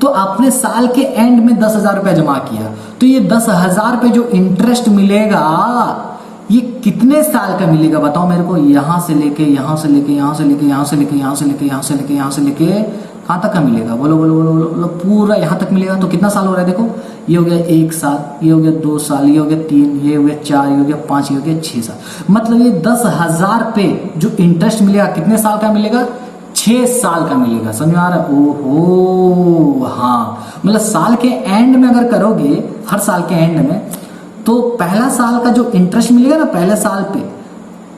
तो आपने साल के एंड में 10,000 रुपया जमा किया, तो ये 10,000 रुपये जो इंटरेस्ट मिलेगा ये कितने साल का मिलेगा बताओ मेरे को? यहां से लेके यहां से लेके यहां से लेके यहां से लेके यहां से लेके यहां से लेके यहां से लेके कहां तक का मिलेगा? बोलो पूरा यहां तक मिलेगा। तो कितना साल हो रहा है? देखो, ये हो गया 1 साल, ये हो गया 2 साल, ये हो गया 3, ये हो गया 4, ये हो गया 5, ये हो गया 6 साल। मतलब ये 10,000 पे जो इंटरेस्ट मिलेगा कितने साल का मिलेगा? 6 साल का मिलेगा। समझ में आ रहा है? ओहो, हाँ, मतलब साल के एंड में अगर करोगे, हर साल के एंड में, तो पहला साल का जो इंटरेस्ट मिलेगा ना पहले साल पे,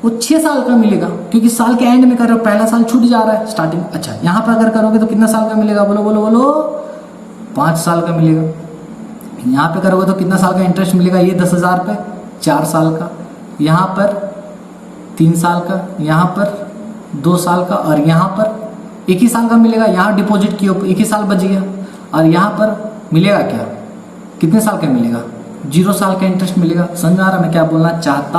वो 6 साल का मिलेगा, क्योंकि साल के एंड में कर रहे हो, पहला साल छूट जा रहा है स्टार्टिंग। अच्छा, यहाँ पर अगर करोगे तो कितना साल का मिलेगा, बोलो बोलो बोलो, 5 साल का मिलेगा। यहाँ पे करोगे तो कितना साल का इंटरेस्ट मिलेगा, ये 10,000 पे 4 साल का, यहाँ पर 3 साल का, यहाँ पर 2 साल का, और यहाँ पर 1 ही साल का मिलेगा। यहाँ डिपॉजिट किए 1 ही साल बच गया, और यहाँ पर मिलेगा क्या, कितने साल का मिलेगा, 0 साल का इंटरेस्ट मिलेगा। समझ में आ रहा मैं क्या बोलना चाहता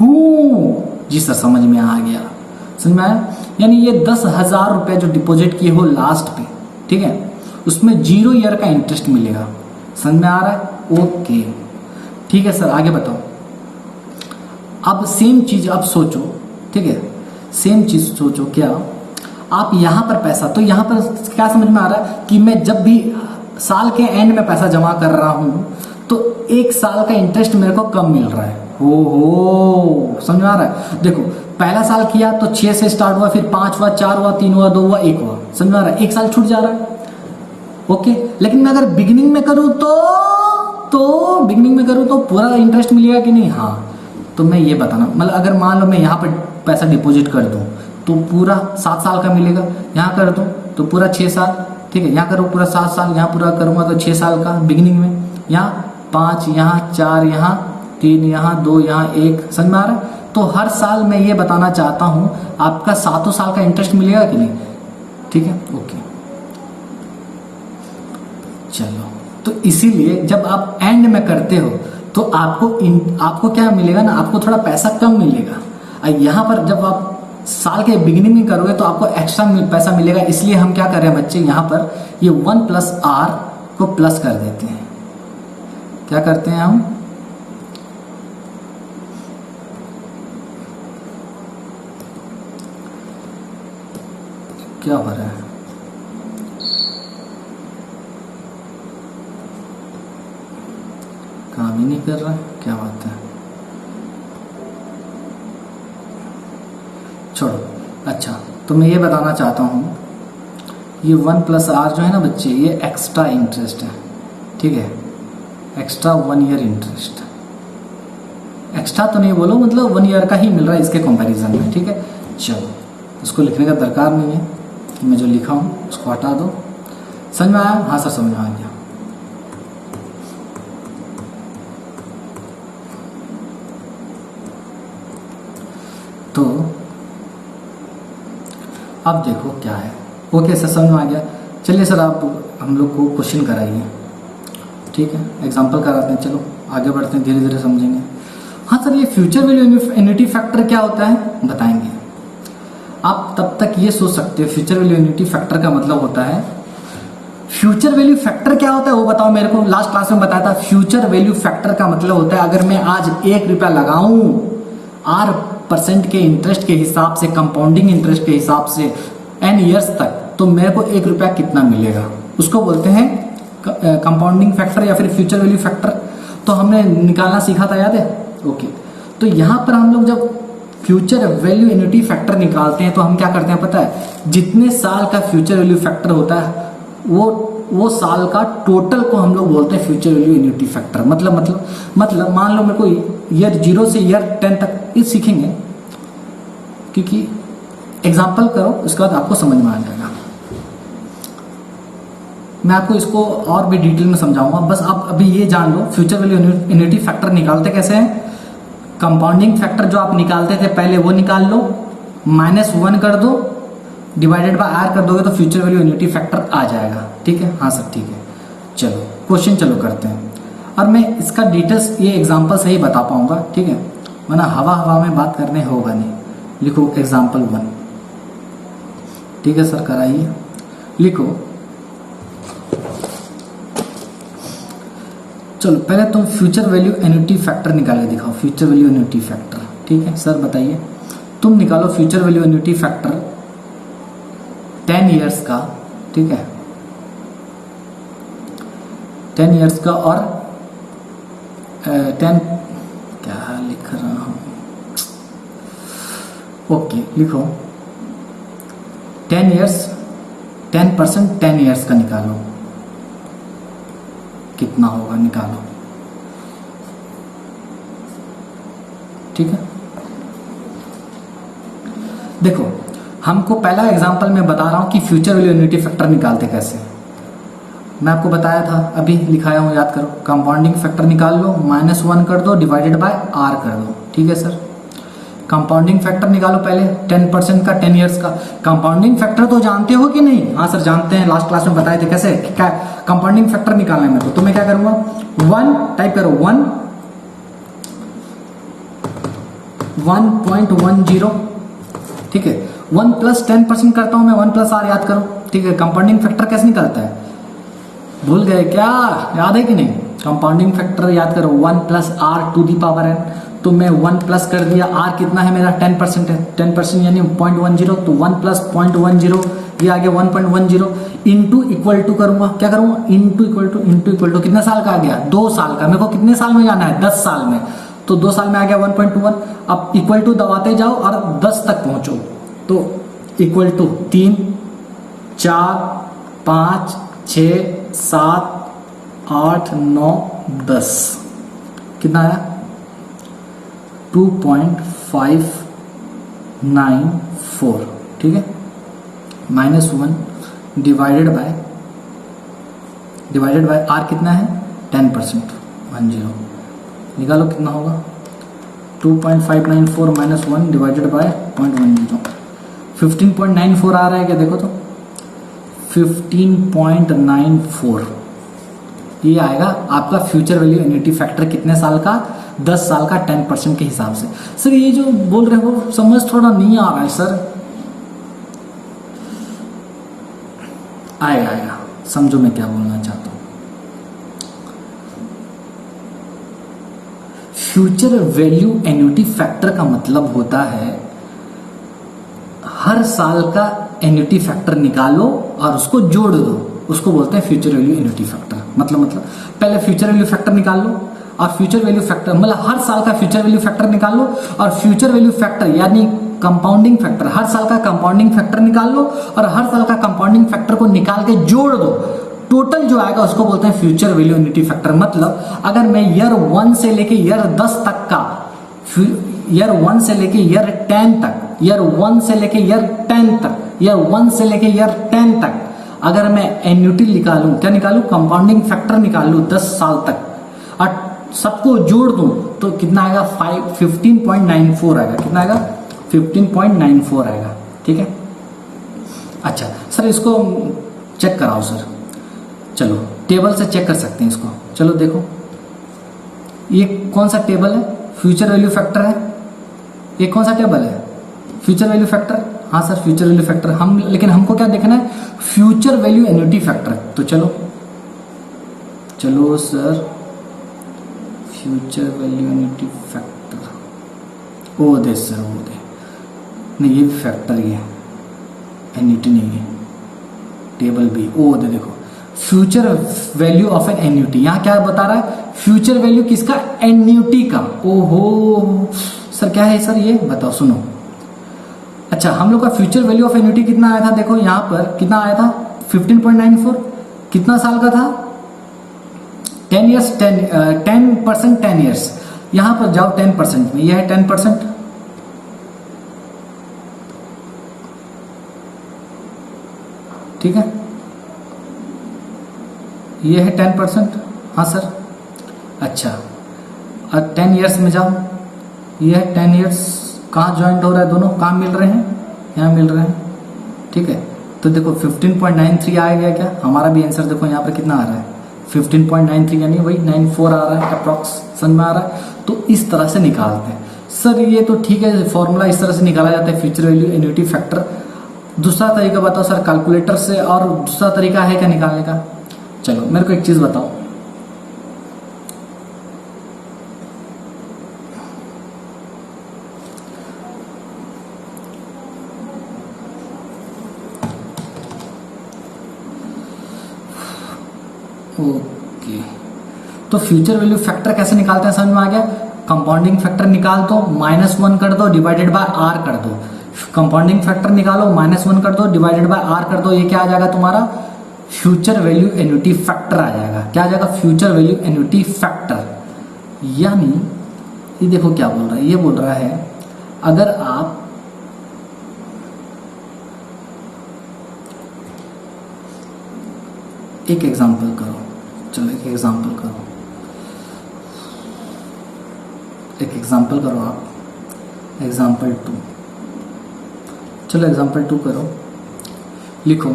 हूँ? जी सर, समझ में आ गया, समझ में आया। यानी ये 10,000 रुपये जो डिपॉजिट किए हो लास्ट पे, ठीक है, उसमें 0 ईयर का इंटरेस्ट मिलेगा। समझ में आ रहा है? ओके, ठीक है सर, आगे बताओ। अब सेम चीज अब सोचो, ठीक है, सेम चीज सोचो, क्या आप यहां पर पैसा, तो यहां पर क्या समझ में आ रहा है कि मैं जब भी साल के एंड में पैसा जमा कर रहा हूं तो 1 साल का इंटरेस्ट मेरे को कम मिल रहा है। हो समझ में आ रहा है? देखो, पहला साल किया तो 6 से स्टार्ट हुआ, फिर 5 हुआ, 4 हुआ, 3 हुआ, 2 हुआ, 1 हुआ। समझ में आ रहा है? 1 साल छूट जा रहा है। ओके, लेकिन मैं अगर बिगिनिंग में करूं तो बिगिनिंग में करूं तो पूरा इंटरेस्ट मिलेगा कि नहीं? हाँ, तो मैं ये बताना, मतलब अगर मान लो मैं यहाँ पर पैसा डिपॉजिट कर दूं तो पूरा 7 साल का मिलेगा, यहाँ कर दूं तो पूरा 6 साल, ठीक है, यहाँ करो पूरा 7 साल, यहाँ पूरा करूंगा तो 6 साल का बिगिनिंग में, यहाँ 5, यहाँ 4, यहाँ 3, यहाँ 2, यहाँ 1। समझ में आ रहा है? तो हर साल मैं ये बताना चाहता हूँ आपका 7 साल का इंटरेस्ट मिलेगा कि नहीं? ठीक है, ओके, चलो। तो इसीलिए जब आप एंड में करते हो तो आपको क्या मिलेगा ना, आपको थोड़ा पैसा कम मिलेगा। यहाँ पर जब आप साल के बिगिनिंग में करोगे तो आपको एक्स्ट्रा पैसा मिलेगा। इसलिए हम क्या कर रहे हैं बच्चे, यहाँ पर ये 1 + R को प्लस कर देते हैं। क्या करते हैं हम, क्या हो रहा है, काम ही नहीं कर रहा है, क्या बात है, छोड़ो। अच्छा, तो मैं ये बताना चाहता हूँ, ये 1 + R जो है ना बच्चे, ये एक्स्ट्रा इंटरेस्ट है, ठीक है, एक्स्ट्रा 1 ईयर इंटरेस्ट। एक्स्ट्रा तो नहीं बोलो, मतलब 1 ईयर का ही मिल रहा है इसके कंपैरिजन में, ठीक है। चलो, उसको लिखने का दरकार नहीं है, मैं जो लिखा हूँ उसको हटा दो। समझ में आया? हाँ सर, समझ में आ गया। तो अब देखो क्या है। ओके सर, समझ में आ गया। चलिए सर, आप हम लोग को क्वेश्चन कराइए, ठीक है, एग्जांपल कराते हैं। चलो आगे बढ़ते हैं, धीरे धीरे समझेंगे। हाँ सर, ये फ्यूचर वैल्यू एन्युटी फैक्टर क्या होता है बताएंगे। आप तब तक ये सोच सकते हो, फ्यूचर वैल्यू एन्युटी फैक्टर का मतलब होता है, फ्यूचर वैल्यू फैक्टर क्या होता है वो बताओ मेरे को। लास्ट क्लास में बताया था, फ्यूचर वैल्यू फैक्टर का मतलब होता है अगर मैं आज 1 रुपया लगाऊं R% के इंटरेस्ट के हिसाब से, कंपाउंडिंग इंटरेस्ट के हिसाब से n ईयर्स तक, तो मेरे को 1 रुपया कितना मिलेगा, उसको बोलते हैं कंपाउंडिंग फैक्टर या फिर फ्यूचर वैल्यू फैक्टर। तो हमने निकालना सीखा था, याद है? ओके, तो यहां पर हम लोग जब फ्यूचर वैल्यू एन्युटी फैक्टर निकालते हैं तो हम क्या करते हैं पता है, जितने साल का फ्यूचर वैल्यू फैक्टर होता है वो साल का टोटल को हम लोग बोलते हैं फ्यूचर वैल्यू एन्युटी फैक्टर। मतलब मान लो मेरे को ईयर 0 से ईयर 10 तक ये सीखेंगे, क्योंकि एग्जाम्पल करो, उसके बाद आपको समझ में आ जाएगा। मैं आपको इसको और भी डिटेल में समझाऊंगा, बस आप अभी ये जान लो फ्यूचर वैल्यू एन्युटी फैक्टर निकालते कैसे हैं। कंपाउंडिंग फैक्टर जो आप निकालते थे पहले वो निकाल लो, -1 कर दो, डिवाइडेड बाय R कर दोगे तो फ्यूचर वैल्यू एन्युटी फैक्टर आ जाएगा। ठीक है, हाँ सर ठीक है। चलो क्वेश्चन चलो करते हैं, और मैं इसका डिटेल्स ये एग्जांपल से ही बता पाऊंगा, ठीक है, वरना हवा में बात करने होगा नहीं। लिखो एग्जांपल 1, ठीक है सर, कराइए। लिखो, चलो पहले तुम फ्यूचर वैल्यू एन्युटी फैक्टर निकाल के दिखाओ। फ्यूचर वैल्यू एन्युटी फैक्टर, ठीक है सर, बताइए। तुम निकालो future value annuity factor 10 years का, ठीक है, 10 ईयर्स का, और 10 क्या लिख रहा हूं, ओके लिखो 10 ईयर्स, 10% 10 ईयर्स का निकालो, कितना होगा निकालो, ठीक है। देखो हमको पहला एग्जांपल मैं बता रहा हूं कि फ्यूचर वैल्यू एन्युटी फैक्टर निकालते कैसे। मैं आपको बताया था, अभी लिखाया हूं, याद करो। कंपाउंडिंग फैक्टर निकाल लो, -1 कर दो, डिवाइडेड बाय आर कर दो। ठीक है सर, कंपाउंडिंग फैक्टर निकालो पहले 10% का 10 इयर्स का। कंपाउंडिंग फैक्टर तो जानते हो कि नहीं? हाँ सर जानते हैं, लास्ट क्लास में बताए थे कैसे क्या कंपाउंडिंग फैक्टर निकालना है मेरे को। तो मैं क्या करूंगा, 1 टाइप करो, 1.10। ठीक है, 1 प्लस 10% करता हूं मैं, 1 प्लस आर, याद करो। ठीक है, कंपाउंडिंग फैक्टर कैसे निकलता है, भूल गए क्या? याद है कि नहीं? कंपाउंडिंग फैक्टर याद करो, 1 plus R to the power N. तो मैं 1 प्लस कर दिया, आर कितना है मेरा, 10% है, 10% यानी 0.10। तो 1 प्लस 0.10, ये आ गया 1.10 इंटू इक्वल टू करूंगा, क्या करूंगा, इंटू इक्वल टू कितना साल का आ गया, 2 साल का। मेरे को कितने साल में जाना है, 10 साल में। तो 2 साल में आ गया 1.21। अब इक्वल टू दबाते जाओ और 10 तक पहुंचो। तो इक्वल टू 3, 4, 5, 6, 7, 8, 9, 10, कितना आया, 2.594। ठीक है, -1 डिवाइडेड बाय आर कितना है, 10%, 10 निकालो कितना होगा, 2.594 -1 डिवाइडेड बाय 0.10, 15.94 आ रहा है क्या, देखो तो 15.94 ये आएगा आपका फ्यूचर वैल्यू एन्युटी फैक्टर। कितने साल का, 10 साल का, 10% के हिसाब से। सर ये जो बोल रहे हो समझ थोड़ा नहीं आ रहा है सर। आएगा, समझो मैं क्या बोलना चाहता हूं। फ्यूचर वैल्यू एन्युटी फैक्टर का मतलब होता है हर साल का एन्युटी फैक्टर निकालो और उसको जोड़ दो, उसको बोलते हैं फ्यूचर वैल्यू एन्युटी फैक्टर। मतलब पहले फ्यूचर वैल्यू फैक्टर निकाल लो और फ्यूचर वैल्यू फैक्टर मतलब हर साल का फ्यूचर वैल्यू फैक्टर निकाल लो और फ्यूचर वैल्यू फैक्टर यानी कंपाउंडिंग फैक्टर, हर साल का कंपाउंडिंग फैक्टर निकाल लो और हर साल का कंपाउंडिंग फैक्टर को निकाल के जोड़ दो। टोटल जो आएगा उसको बोलते हैं फ्यूचर वैल्यू एन्युटी फैक्टर। मतलब अगर मैं ईयर 1 से लेके ईयर 10 तक का, ईयर 1 से लेके ईयर 10 तक, ईयर 1 से लेके ईयर 10 तक, ईयर 1 से लेके ईयर 10 तक अगर मैं एन्युटी निकालूं, क्या निकालूं, कंपाउंडिंग फैक्टर निकालूं 10 साल तक और सबको जोड़ दूं तो कितना आएगा, 15.94 आएगा। कितना आएगा, 15.94 आएगा। ठीक है, अच्छा सर इसको चेक कराओ सर। चलो टेबल से चेक कर सकते हैं इसको। चलो देखो ये कौन सा टेबल है, फ्यूचर वैल्यू फैक्टर है। ये कौन सा टेबल है, फ्यूचर वैल्यू फैक्टर। हाँ सर फ्यूचर वैल्यू फैक्टर हम, लेकिन हमको क्या देखना है, फ्यूचर वैल्यू एन्युटी फैक्टर। तो चलो sir future value annuity factor, ओ दे सर, ओ दे नहीं, ये फैक्टर ही है, एन्युटी नहीं है, टेबल भी ओ दे। देखो future value of an annuity, यहां क्या बता रहा है, फ्यूचर वैल्यू किसका, एन्युटी का। ओहो सर क्या है सर ये बताओ, सुनो। अच्छा हम लोग का फ्यूचर वैल्यू ऑफ एन्युटी कितना आया था, देखो यहां पर कितना आया था, 15.94। कितना साल का था, 10 ईयर्स, 10% 10 ईयर्स। यहां पर जाओ 10% में, यह है 10%। ठीक है, ये है 10%। हाँ सर, अच्छा और 10 ईयर्स में जाओ, ये है 10 ईयर्स। कहाँ ज्वाइंट हो रहा है, दोनों कहाँ मिल रहे हैं, यहाँ मिल रहे हैं। ठीक है, तो देखो 15.93 आ गया क्या, हमारा भी आंसर देखो यहाँ पर कितना आ रहा है, 15.93 यानी वही 94 आ रहा है अप्रॉक्स, समझ में आ रहा है। तो इस तरह से निकालते हैं सर, ये तो ठीक है, फॉर्मूला इस तरह से निकाला जाता है फ्यूचर वैल्यू एन्युटी फैक्टर। दूसरा तरीका बताओ सर कैलकुलेटर से, और दूसरा तरीका है क्या निकालने का। चलो मेरे को एक चीज बताओ, ओके तो फ्यूचर वैल्यू फैक्टर कैसे निकालते हैं समझ में आ गया। कंपाउंडिंग फैक्टर निकाल दो, -1 कर दो, डिवाइडेड बाय आर कर दो। कंपाउंडिंग फैक्टर निकालो, -1 कर दो, डिवाइडेड बाय आर कर दो। ये क्या आ जाएगा तुम्हारा, फ्यूचर वैल्यू एन्युटी फैक्टर आ जाएगा। क्या आ जाएगा, फ्यूचर वैल्यू एन्युटी फैक्टर। यानी ये देखो क्या बोल रहा है, ये बोल रहा है अगर आप एक एग्जाम्पल करो, चलो एक एग्जाम्पल करो, एक एग्जाम्पल करो आप, एग्जाम्पल 2, चलो एग्जाम्पल 2 करो। लिखो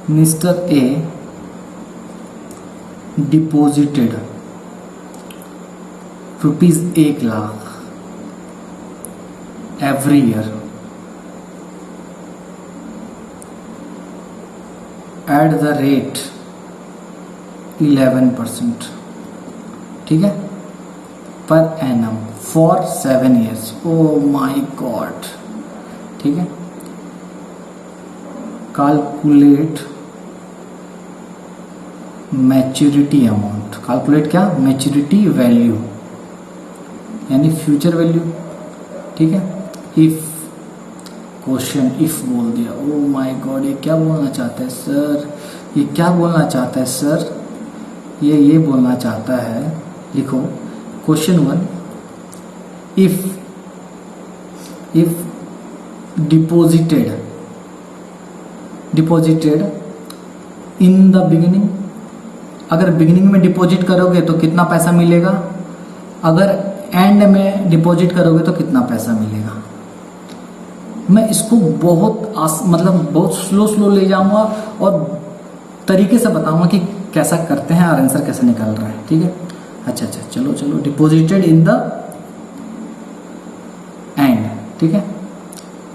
mister A deposited ₹1,00,000 every year at the rate 11%, ठीक है, पर annum for 7 years। Oh my god, ठीक है। कैलकुलेट मैच्योरिटी अमाउंट, कैलकुलेट क्या, मैच्योरिटी वैल्यू यानी फ्यूचर वैल्यू, ठीक है। इफ क्वेश्चन इफ बोल दिया, ओ माय गॉड, ये क्या बोलना चाहता है सर, ये क्या बोलना चाहता है सर, ये बोलना चाहता है। लिखो question 1, if deposited in the beginning, अगर बिगिनिंग में डिपॉजिट करोगे तो कितना पैसा मिलेगा, अगर एंड में डिपॉजिट करोगे तो कितना पैसा मिलेगा। मैं इसको बहुत स्लो ले जाऊंगा और तरीके से बताऊंगा कि कैसा करते हैं और आंसर कैसे निकल रहा है, ठीक है। अच्छा, चलो डिपॉजिटेड इन द एंड, ठीक है,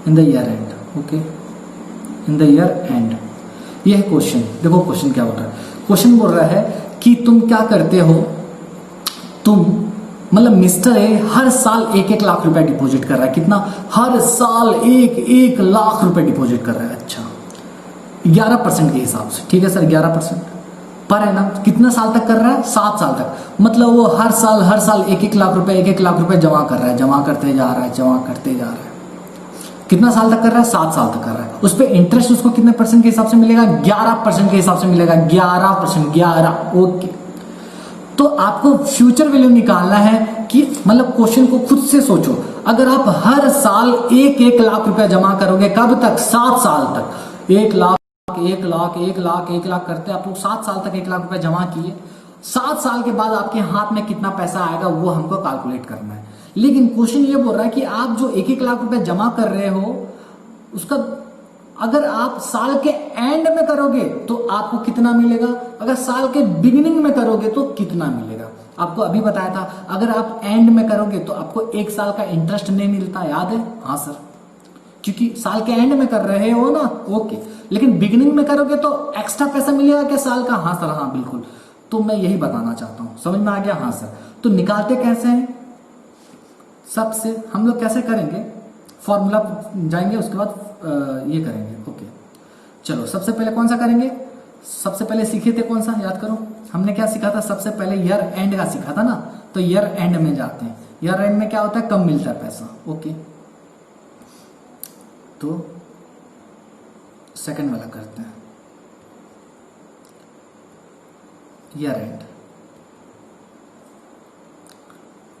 in the year and, okay, in the year and. ये है क्वेश्चन। देखो क्वेश्चन क्या बोल रहा है, क्वेश्चन बोल रहा है कि तुम क्या करते हो, तुम मतलब मिस्टर ए हर साल 1-1 लाख रुपया डिपॉजिट कर रहा है। कितना, हर साल 1-1 लाख रुपया डिपॉजिट कर रहा है। अच्छा, 11% के हिसाब से, ठीक है सर, 11% पर है ना। कितना साल तक कर रहा है, 7 साल तक। मतलब वो हर साल 1-1 लाख रुपया जमा कर रहा है, जमा करते जा रहा है। कितना साल तक कर रहा है, 7 साल तक कर रहा है। उस पर इंटरेस्ट उसको कितने % के हिसाब से मिलेगा, 11% के हिसाब से मिलेगा। 11%, 11, ओके। तो आपको फ्यूचर वैल्यू निकालना है कि मतलब क्वेश्चन को खुद से सोचो, अगर आप हर साल 1-1 लाख रुपया जमा करोगे, कब तक, 7 साल तक। 1 लाख करते आप लोग 7 साल तक 1 लाख रुपया जमा किए। 7 साल के बाद आपके हाथ में कितना पैसा आएगा वो हमको कैलकुलेट करना है। लेकिन क्वेश्चन ये बोल रहा है कि आप जो 1-1 लाख रुपया जमा कर रहे हो, उसका अगर आप साल के एंड में करोगे तो आपको कितना मिलेगा, अगर साल के बिगिनिंग में करोगे तो कितना मिलेगा। आपको अभी बताया था, अगर आप एंड में करोगे तो आपको 1 साल का इंटरेस्ट नहीं मिलता, याद है। हाँ सर, क्योंकि साल के एंड में कर रहे हो ना, ओके। लेकिन बिगिनिंग में करोगे तो एक्स्ट्रा पैसा मिलेगा क्या साल का। हाँ सर, हाँ बिल्कुल। तो मैं यही बताना चाहता हूं, समझ में आ गया। हाँ सर, तो निकालते कैसे हैं, सबसे हम लोग कैसे करेंगे, फॉर्मूला जाएंगे, उसके बाद ये करेंगे, ओके। चलो सबसे पहले कौन सा करेंगे, सबसे पहले सीखे थे कौन सा, याद करो। हमने क्या सीखा था, सबसे पहले ईयर एंड का सीखा था ना। तो ईयर एंड में जाते हैं। ईयर एंड में क्या होता है, कम मिलता है पैसा, ओके। तो सेकंड वाला करते हैं, ईयर एंड,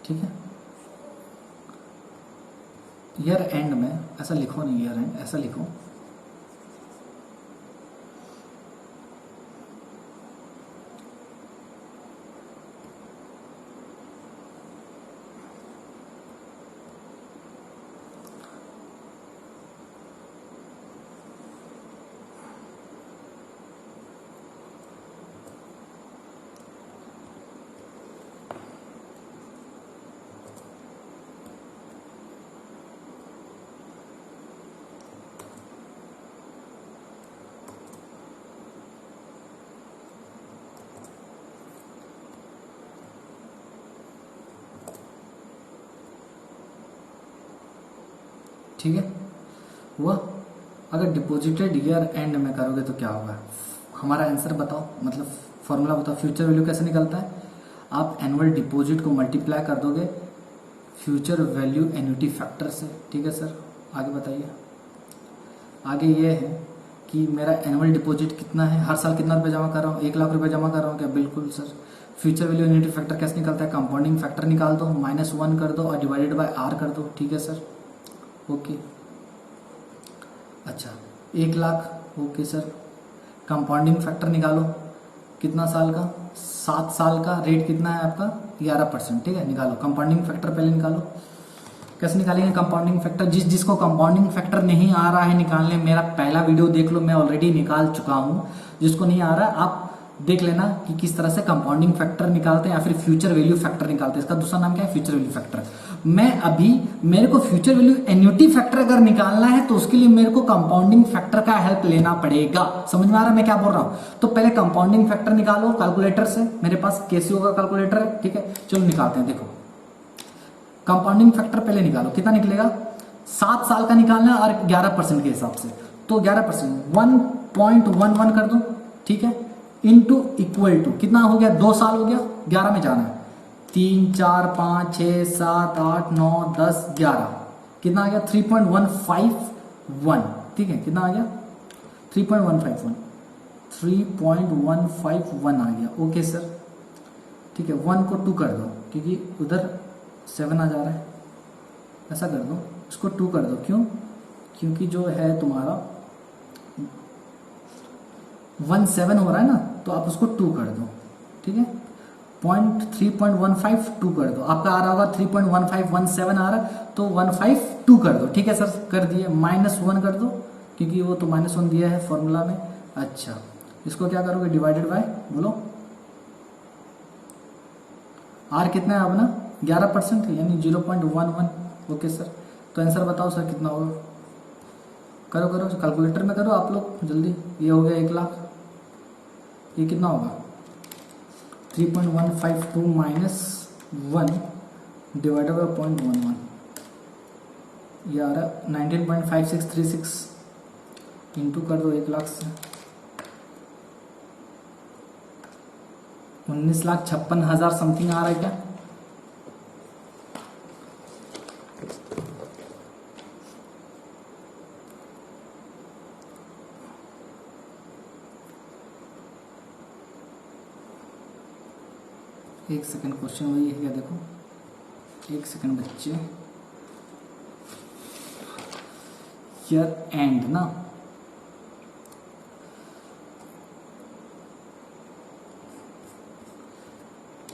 ठीक है। ईयर एंड में ऐसा लिखो नहीं, ईयर एंड ऐसा लिखो, ठीक है। हुआ, अगर डिपॉजिटेड ईयर एंड में करोगे तो क्या होगा, हमारा आंसर बताओ, मतलब फॉर्मूला बताओ। फ्यूचर वैल्यू कैसे निकलता है, आप एनुअल डिपॉजिट को मल्टीप्लाई कर दोगे फ्यूचर वैल्यू एन्युटी फैक्टर से, ठीक है सर। आगे बताइए, आगे ये है कि मेरा एनुअल डिपॉजिट कितना है, हर साल कितना रुपया जमा कर रहा हूँ, 1 लाख रुपया जमा कर रहा हूँ क्या, बिल्कुल sir. Future value annuity factor कैसे निकलता है, कंपाउंडिंग फैक्टर निकाल दो, -1 कर दो और डिवाइडेड बाय आर कर दो, ठीक है सर, ओके। अच्छा, 1 lakh okay sir. Compounding factor निकालो, कितना साल का, 7 साल का, रेट कितना है आपका 11%, ठीक है। निकालो कंपाउंडिंग फैक्टर, पहले निकालो। कैसे निकालेंगे कंपाउंडिंग फैक्टर? जिसको कंपाउंडिंग फैक्टर नहीं आ रहा है निकालने, मेरा पहला वीडियो देख लो, मैं ऑलरेडी निकाल चुका हूं। जिसको नहीं आ रहा है आप देख लेना कि किस तरह से कंपाउंडिंग फैक्टर निकालते हैं या फिर फ्यूचर वैल्यू फैक्टर निकालते हैं। इसका दूसरा नाम क्या है? Future value factor. मेरे को फ्यूचर वैल्यू एन्युटी फैक्टर अगर निकालना है तो उसके लिए मेरे को कंपाउंडिंग फैक्टर का हेल्प लेना पड़ेगा। समझ में आ रहा है मैं क्या बोल रहा हूं? तो पहले कंपाउंडिंग फैक्टर निकालो कैलकुलेटर से। मेरे पास केसीओ का कैलकुलेटर है, ठीक है। चलो निकालते हैं। देखो कंपाउंडिंग फैक्टर पहले निकालो, कितना निकलेगा? 7 साल का निकालना है और 11% के हिसाब से। तो 11% 1.11 कर दो, ठीक है, इनटू इक्वल टू कितना हो गया? 2 साल हो गया, 11 में जाना है। 3 4 5 6 7 8 9 10 11, कितना आ गया? 3.151, ठीक है। कितना आ गया? 3.151 3.151 आ गया। ओके सर, ठीक है। 1 को 2 कर दो क्योंकि उधर 7 आ जा रहा है, ऐसा कर दो। इसको 2 कर दो, क्यों? क्योंकि जो है तुम्हारा 17 हो रहा है ना, तो आप उसको 2 कर दो, ठीक है। 3.15 2 कर दो, आपका आ रहा होगा 3.1517 आ रहा है, तो 152 कर दो, ठीक है सर। कर दिए। -1 कर दो क्योंकि वो तो -1 दिया है फॉर्मूला में। अच्छा, इसको क्या करोगे? डिवाइडेड बाय, बोलो आर कितना है अपना? 11%, यानी 0.11। ओके सर, तो आंसर बताओ सर कितना होगा? करो कैलकुलेटर में करो आप लोग जल्दी। ये हो गया 1 लाख, ये कितना होगा? 3.152 -1 डिवाइडेड बाय 0.11, ये आ रहा है 19.5636, इंटू कर दो 1 लाख से। 19,56,000 समथिंग आ रहा है क्या? एक सेकंड, क्वेश्चन वही है क्या? देखो 1 सेकंड बच्चे, ईयर एंड ना,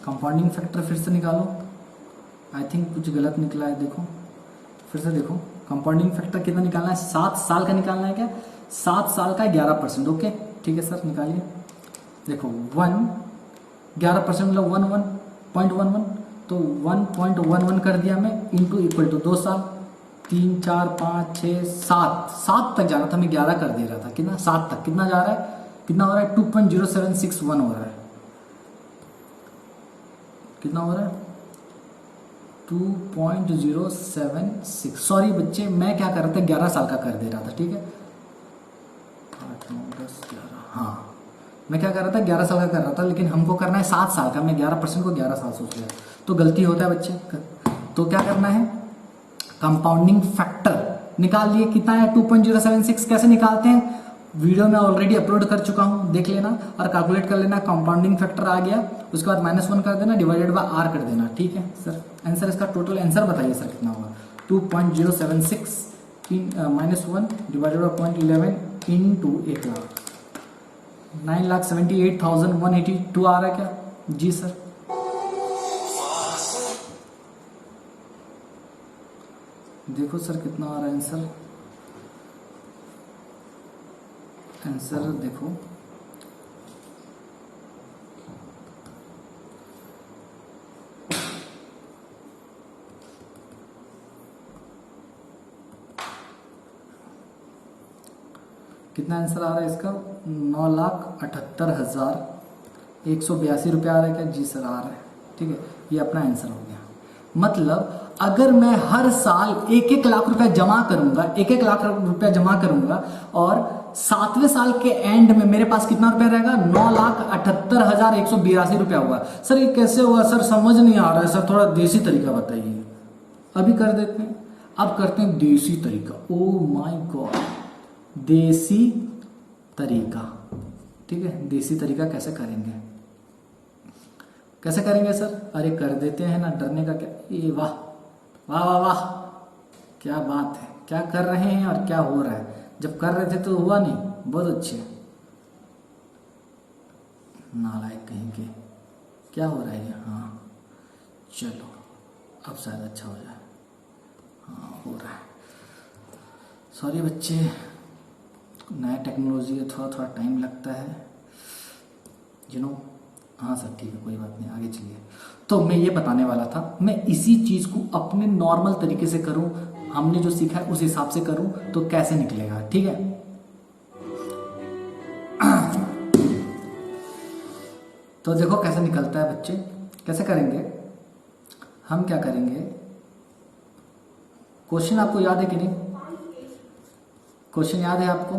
कंपाउंडिंग फैक्टर फिर से निकालो। आई थिंक कुछ गलत निकला है, देखो फिर से देखो। कंपाउंडिंग फैक्टर कितना निकालना है? 7 साल का निकालना है क्या? 7 साल का 11%, ओके ठीक है सर, निकालिए। देखो 11% मतलब 1.11, तो 1.11 कर दिया मैं, इंटू इक्वल टू 2 साल, 3 4 5 6 7 तक जाना था, मैं 11 कर दे रहा था। कितना? 7 तक। कितना जा रहा है? कितना हो रहा है? 2.0761 हो रहा है। कितना हो रहा है? 2.076। सॉरी बच्चे, मैं क्या कर रहा था? 11 साल का कर दे रहा था, ठीक है। 8 9 10 11, हाँ मैं क्या कर रहा था? 11 साल का कर रहा था, लेकिन हमको करना है 7 साल का। मैं 11% को 11 साल सोच लिया, तो गलती होता है बच्चे। तो क्या करना है? कंपाउंडिंग फैक्टर निकाल लिए। कितना है? 2.076। कैसे निकालते हैं? वीडियो में ऑलरेडी अपलोड कर चुका हूं, देख लेना और कैलकुलेट कर लेना। कंपाउंडिंग फैक्टर आ गया, उसके बाद -1 कर देना, डिवाइडेड बाय आर कर देना, ठीक है सर। आंसर, इसका टोटल आंसर बताइए सर कितना होगा? 2.076 -1 डिवाइडेड बाय 0.11 इंटू 1 लाख, 9,78,182 आ रहा है क्या? जी सर। देखो सर कितना आ रहा है आंसर। आंसर देखो, कितना आंसर आ रहा है इसका? 9,78,182 रुपया आ रहा है क्या? जी सर आ रहा है, ठीक है। ये अपना आंसर हो गया। मतलब अगर मैं हर साल 1-1 लाख रुपया जमा करूंगा, 1-1 लाख रुपया जमा करूंगा, और 7वें साल के एंड में मेरे पास कितना रुपया रहेगा? 9,78,182 रुपया होगा। सर ये कैसे होगा सर? समझ नहीं आ रहा है सर, थोड़ा देसी तरीका बताइए। अभी कर देते हैं, अब करते हैं देसी तरीका। ओ माय गॉड, देसी तरीका, ठीक है। देसी तरीका कैसे करेंगे? कैसे करेंगे सर? अरे कर देते हैं ना, डरने का क्या। ये वाह वाह वाह वाह, क्या बात है, क्या कर रहे हैं और क्या हो रहा है। जब कर रहे थे तो हुआ नहीं, बहुत अच्छे। नालायक कहीं के, क्या हो रहा है ये? हाँ चलो अब शायद अच्छा हो जाए। हाँ हो रहा है। सॉरी बच्चे, नया टेक्नोलॉजी है, थोड़ा थोड़ा टाइम लगता है हाँ सर ठीक है, कोई बात नहीं, आगे चलिए। तो मैं ये बताने वाला था, मैं इसी चीज़ को अपने नॉर्मल तरीके से करूं, हमने जो सीखा है उस हिसाब से करूं तो कैसे निकलेगा, ठीक है। तो देखो कैसे निकलता है बच्चे, कैसे करेंगे हम, क्या करेंगे। क्वेश्चन आपको याद है कि नहीं? क्वेश्चन याद है आपको?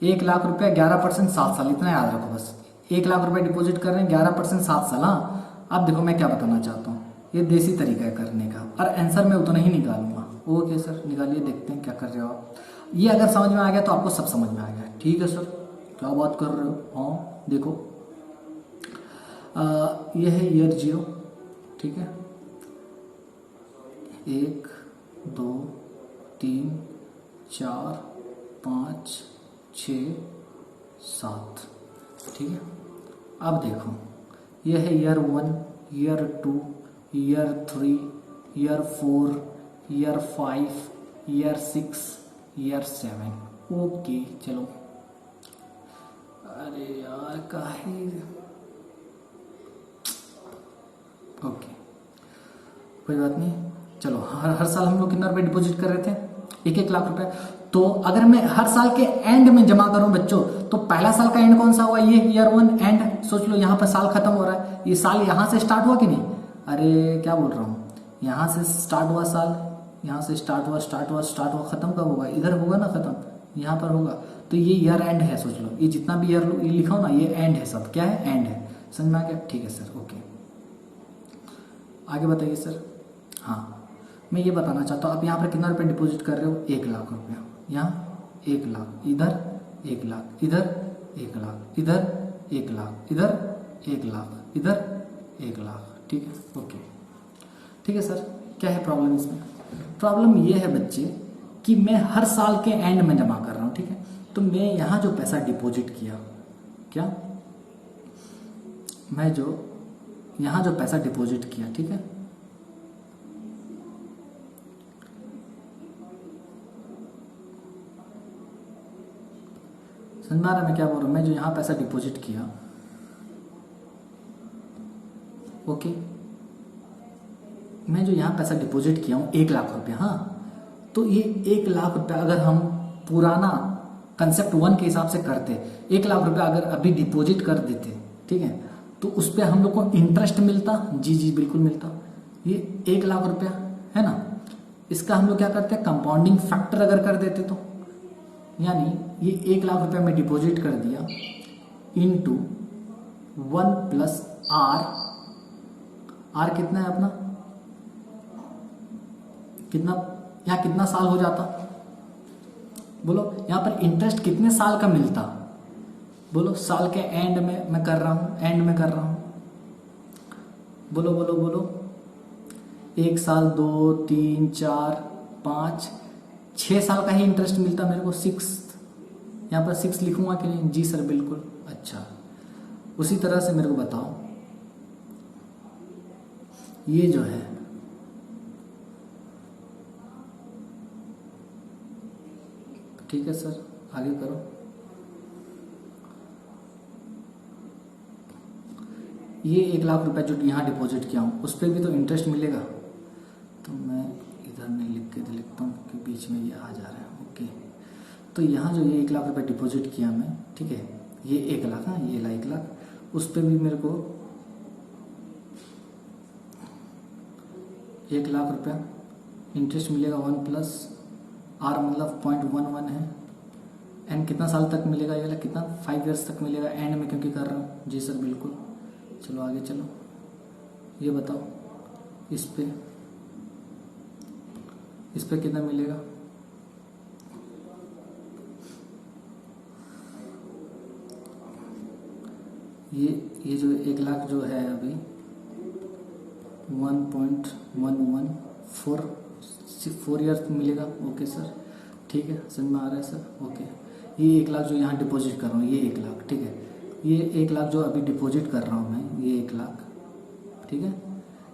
1,00,000 रुपया 11% 7 साल, इतना याद रखो बस। 1,00,000 रुपया डिपॉजिट कर रहे हैं, 11% 7 साल। हाँ अब देखो मैं क्या बताना चाहता हूँ, ये देसी तरीका है करने का, और आंसर मैं उतना ही निकालूंगा। ओके सर निकालिए, देखते हैं क्या कर रहे हो आप। ये अगर समझ में आ गया तो आपको सब समझ में आ गया, ठीक है सर। क्या बात कर रहे हो? हाँ देखो ये है ईयर 0, ठीक है। 1 2 3 4 5 6 7, ठीक है। अब देखो ये है year 1, year 2, year 3, year 4, year 5, year 6, year 7। Okay चलो, अरे यार काहे, ओके कोई बात नहीं। चलो हर साल हम लोग कितना रुपए डिपॉजिट कर रहे थे? 1,00,000 रुपए। तो अगर मैं हर साल के एंड में जमा करूं बच्चों, तो पहला साल का एंड कौन सा हुआ? ये ईयर 1 एंड। सोच लो यहाँ पर साल खत्म हो रहा है, ये साल यहाँ से स्टार्ट हुआ कि नहीं? अरे क्या बोल रहा हूँ, यहाँ से स्टार्ट हुआ साल, यहाँ से स्टार्ट हुआ, खत्म कब होगा? इधर होगा ना खत्म, यहाँ पर होगा। तो ये ईयर एंड है, सोच लो ये जितना भी ईयर लिखा हो ना, ये एंड है, सब क्या है? एंड है। समझ में आ गया? ठीक है सर, ओके आगे बताइए सर। हाँ मैं ये बताना चाहता हूँ, आप यहाँ पर कितना रुपये डिपॉजिट कर रहे हो? 1,00,000 रुपया। यहाँ 1,00,000, इधर 1,00,000, इधर 1,00,000, इधर 1,00,000, इधर 1,00,000, इधर 1,00,000, ठीक है ओके। ठीक है सर, क्या है प्रॉब्लम इसमें? प्रॉब्लम ये है बच्चे कि मैं हर साल के एंड में जमा कर रहा हूँ, ठीक है। तो मैं यहाँ जो पैसा डिपॉजिट किया, क्या मैं जो यहाँ जो पैसा डिपॉजिट किया, ठीक है, समझ में आ रहा है मैं क्या बोल रहा हूँ? मैं जो यहाँ पैसा डिपॉजिट किया, ओके, मैं जो यहाँ पैसा डिपॉजिट किया हूँ 1,00,000 रुपया, हाँ। तो ये 1,00,000 रुपया अगर हम पुराना कंसेप्ट 1 के हिसाब से करते, 1,00,000 रुपया अगर अभी डिपॉजिट कर देते, ठीक है, तो उस पर हम लोग को इंटरेस्ट मिलता। जी जी बिल्कुल मिलता। ये 1,00,000 रुपया है ना, इसका हम लोग क्या करते हैं, कंपाउंडिंग फैक्टर अगर कर देते तो, यानी ये 1,00,000 रुपया में डिपॉजिट कर दिया इनटू 1 प्लस आर कितना है अपना, कितना, यहाँ कितना साल हो जाता बोलो? यहाँ पर इंटरेस्ट कितने साल का मिलता बोलो? साल के एंड में मैं कर रहा हूँ, एंड में कर रहा हूँ, बोलो बोलो बोलो। 1 साल, 2, 3, 4, 5, 6 साल का ही इंटरेस्ट मिलता मेरे को। 6, यहाँ पर 6 लिखूंगा कि नहीं? जी सर बिल्कुल। अच्छा उसी तरह से मेरे को बताओ, ये जो है ठीक है सर, आगे करो। ये 1,00,000 रुपए जो यहाँ डिपॉजिट किया हूँ उस पर भी तो इंटरेस्ट मिलेगा, तो मैं इधर नहीं लिख के लिखता हूँ क्योंकि बीच में ये आ जा रहा है। ओके, तो यहाँ जो ये 1,00,000 रुपए डिपॉजिट किया मैं, ठीक है, ये 1,00,000, हाँ ये 1,00,000, उस पर भी मेरे को 1,00,000 रुपया इंटरेस्ट मिलेगा। 1 प्लस आर मतलब 0.11 है। एंड कितना साल तक मिलेगा? ये वाला कितना, 5 इयर्स तक मिलेगा एंड में, क्योंकि कर रहा हूँ। जी सर बिल्कुल। चलो आगे चलो, ये बताओ इस पे कितना मिलेगा? ये जो 1,00,000 जो है अभी 1.114 4 ईयर्स मिलेगा। ओके सर ठीक है, समझ में आ रहा है सर। ओके, ये 1 लाख जो यहाँ डिपॉजिट कर रहा हूँ, ये 1 लाख, ठीक है। ये 1 लाख जो अभी डिपॉजिट कर रहा हूँ मैं, ये 1 लाख, ठीक है।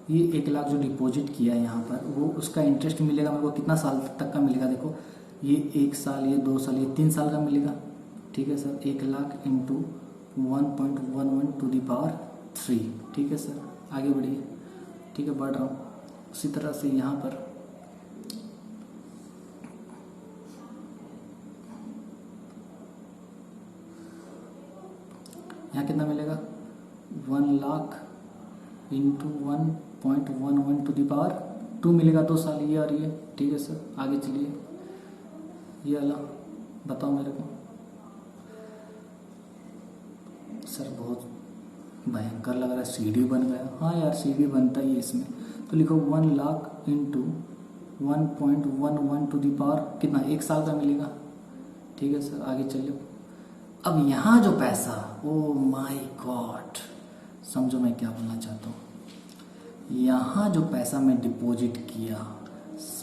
ये 1 लाख जो डिपॉजिट किया है यहाँ पर, वो उसका इंटरेस्ट मिलेगा मेरे को कितना साल तक का मिलेगा? देखो, ये 1 साल, ये 2 साल, ये 3 साल का मिलेगा, ठीक है sir. 1 lakh into 1.11 to the power 3, ठीक है सर। आगे बढ़िए, ठीक है, बढ़ रहा हूँ। उसी तरह से यहाँ पर यहाँ कितना मिलेगा? 1 lakh into 1.11 to the power 2 मिलेगा, 2 साल, ये और ये, ठीक है सर। आगे चलिए, ये वाला बताओ मेरे को। सर बहुत भयंकर लग रहा है, सीडी बन गया। हाँ यार, सीडी बनता ही है इसमें। तो लिखो 1 lakh into 1.11 to the power कितना? 1 साल का मिलेगा, ठीक है सर। आगे चलिए। अब यहाँ जो पैसा, ओ माय गॉड, समझो मैं क्या बोलना चाहता हूँ। यहाँ जो पैसा मैं डिपॉजिट किया,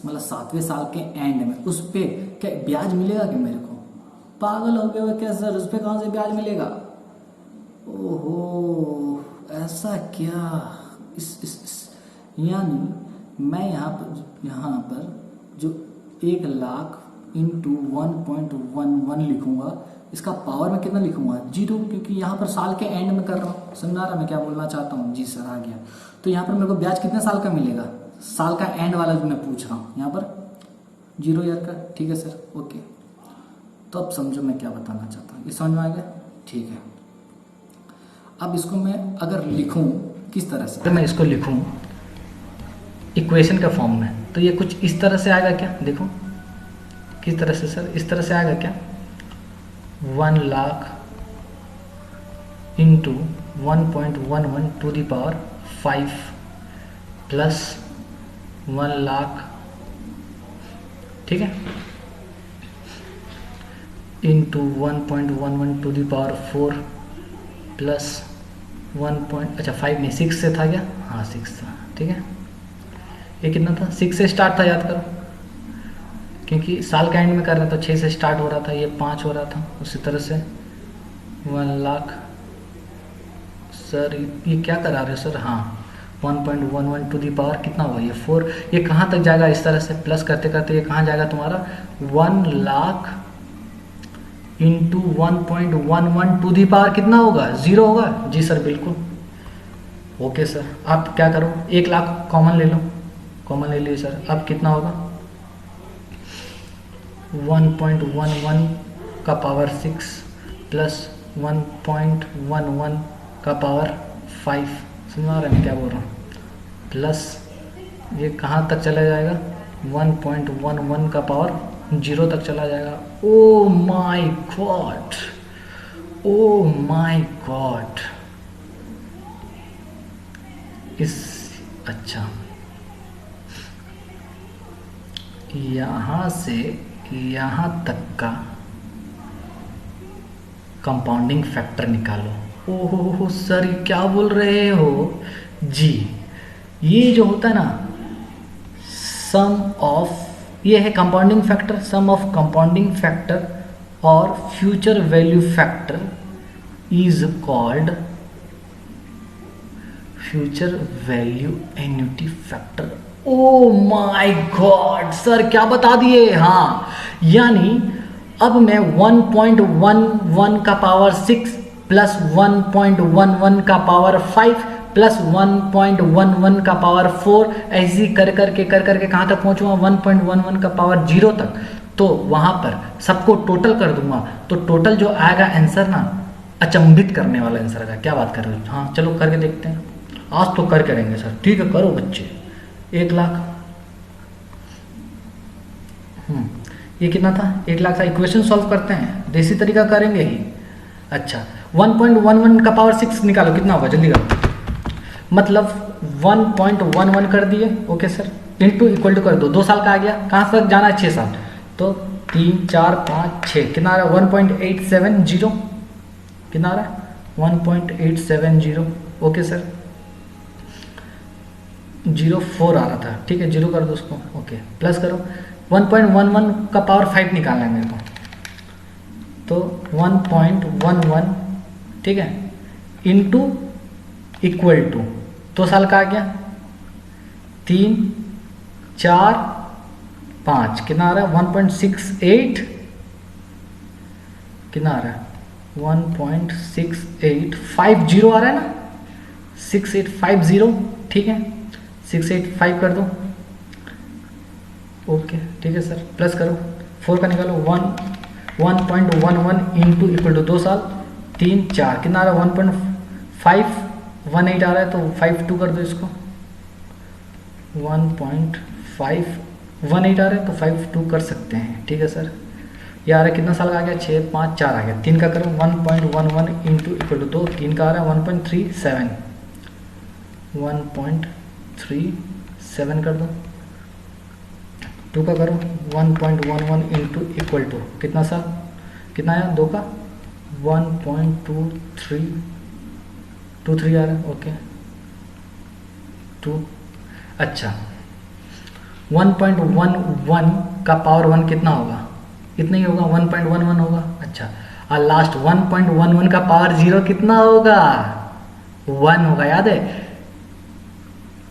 मतलब 7वें साल के एंड में, उस पे क्या ब्याज मिलेगा क्या मेरे को? पागल हो गए हो क्या सर? उस पे कहाँ से ब्याज मिलेगा? ओहो, ऐसा क्या? इस यानी मैं यहाँ पर जो 1 लाख इंटू 1.11 लिखूंगा, इसका पावर में कितना लिखूंगा? 0, क्योंकि यहाँ पर साल के एंड में कर रहा हूँ। समझा रहा मैं क्या बोलना चाहता हूँ? जी सर, आ गया। तो यहाँ पर मेरे को ब्याज कितने साल का मिलेगा? साल का एंड वाला जो मैं पूछ रहा हूँ, यहाँ पर 0 ईयर का, ठीक है सर। ओके, तो अब समझो मैं क्या बताना चाहता हूँ। ये समझ में आ गया? ठीक है। अब इसको मैं अगर लिखूं किस तरह से, अगर मैं इसको लिखूं इक्वेशन के फॉर्म में, तो ये कुछ इस तरह से आएगा क्या? देखो किस तरह से सर, इस तरह से आएगा क्या? 1 lakh into 1.11 to the power 5 plus 1 lakh, ठीक है, into 1.11 to the power 4 plus 5 नहीं, 6 से था क्या? हाँ 6 था, ठीक है। ये कितना था? 6 से स्टार्ट था, याद करो, क्योंकि साल का एंड में कर रहा था, 6 से स्टार्ट हो रहा था, ये 5 हो रहा था। उसी तरह से 1 लाख, सर ये क्या करा रहे हो सर? हाँ 1.11 टू दी पावर कितना हुआ? ये 4। ये कहाँ तक जाएगा? इस तरह से प्लस करते करते ये कहाँ जाएगा तुम्हारा? 1 lakh into 1.11 to the power कितना होगा? 0 होगा। जी सर, बिल्कुल। ओके सर, आप क्या करो, 1 लाख कॉमन ले लो, कॉमन ले लिए सर। अब कितना होगा? 1.11 का पावर 6 प्लस 1.11 का पावर 5। समझ आ रहा है मैं क्या बोल रहा हूँ? प्लस ये कहाँ तक चला जाएगा? 1.11 का पावर 0 तक चला जाएगा। ओ my God, O my God. अच्छा, यहाँ से यहाँ तक का कंपाउंडिंग फैक्टर निकालो। ओहो सर, क्या बोल रहे हो जी? ये जो होता है ना, सम ऑफ, ये है compounding factor, sum of compounding factor और future value factor is called future value annuity factor. Oh my god sir, क्या बता दिए? हाँ, यानी अब मैं 1.11 का पावर 6 प्लस 1.11 का पावर 5 प्लस 1.11 का पावर 4 ऐसी कर करके कहाँ तक पहुंचूंगा? 1.11 का पावर 0 तक। तो वहां पर सबको टोटल कर दूंगा, तो टोटल जो आएगा आंसर ना, अचंभित करने वाला आंसर आएगा। क्या बात कर रहे हो? हाँ चलो करके देखते हैं, आज तो कर करेंगे सर। ठीक है, करो बच्चे। 1 लाख, ये कितना था? 1 लाख था। इक्वेशन सॉल्व करते हैं, देसी तरीका करेंगे ही। अच्छा, 1.11 का पावर 6 निकालो, कितना होगा? जल्दी करो। मतलब 1.11 कर दिए, okay sir, into equal to कर दो। 2 साल का आ गया, कहाँ तक जाना है? 6 साल। तो 3 4 5 6 कितना आ रहा है? 1.870। कितना आ रहा है? 1.870। ओके सर, 0.4 आ रहा था, ठीक है, 0 कर दो उसको। ओके, प्लस करो। 1.11 का पावर 5 निकालना है मेरे को। तो 1.11, ठीक है, इंटू इक्वल टू 2 साल का आ गया, 3, 4, 5, कितना आ रहा है 1.68, कितना आ रहा है 1.6850 आ रहा है ना, 6850, ठीक है, 685 कर दो, ओके ठीक है सर, प्लस करो 4 का निकालो, 1.11 इंटू इक्वल टू 2 साल, 3, 4, कितना आ रहा है 1.518 आ रहा है, तो 52 कर दो इसको, 1.518 आ रहा है तो 52 कर सकते हैं, ठीक है सर। ये आ रहा है कितना साल का आ गया, 6, 5, 4 आ गया, 3 का करो 1.11 इंटू इक्वल टू 2, 3 का आ रहा है 1.37, 1.37 कर दो, 2 का करो 1.11 इंटू इक्वल टू कितना साल, कितना आया 2 का 1.23 आ रहा है, ओके 2, अच्छा 1.11 का पावर 1 कितना होगा, इतना ही होगा, 1.11 होगा, अच्छा, और लास्ट 1.11 का पावर 0 कितना होगा, 1 होगा, याद है,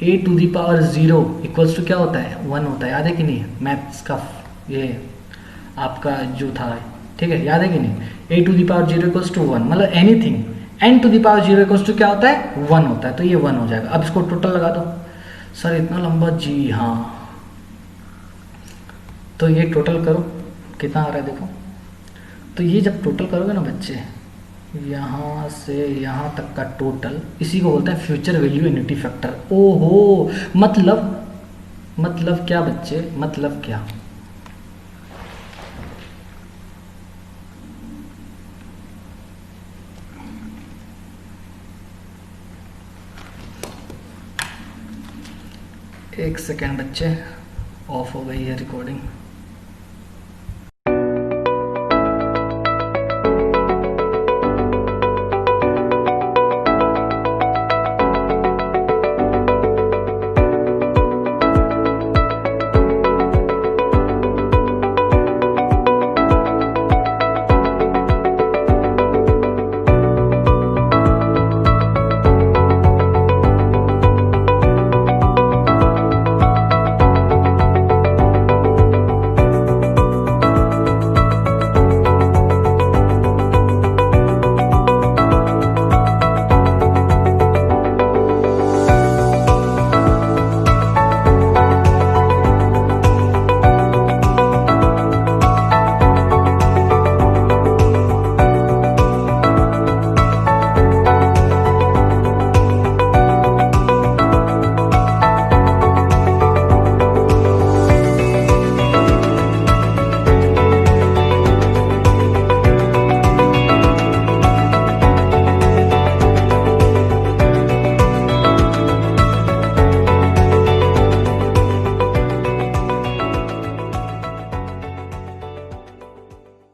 a to the power 0 equals to क्या होता है 1 होता है, याद है कि नहीं, मैथ्स का ये आपका जो था, ठीक है, याद है कि नहीं, a to the power 0 equals to 1, मतलब anything n to the power 0 equals to क्या होता है 1 होता है, तो ये 1 हो जाएगा। अब इसको टोटल लगा दो, सर इतना लंबा, जी हाँ, तो ये टोटल करो कितना आ रहा है देखो, तो ये जब टोटल करोगे ना बच्चे, यहाँ से यहाँ तक का टोटल, इसी को बोलते हैं फ्यूचर वैल्यू एन्युटी फैक्टर। ओहो, मतलब क्या बच्चे, मतलब क्या, एक सेकेंड बच्चे, ऑफ हो गई है रिकॉर्डिंग।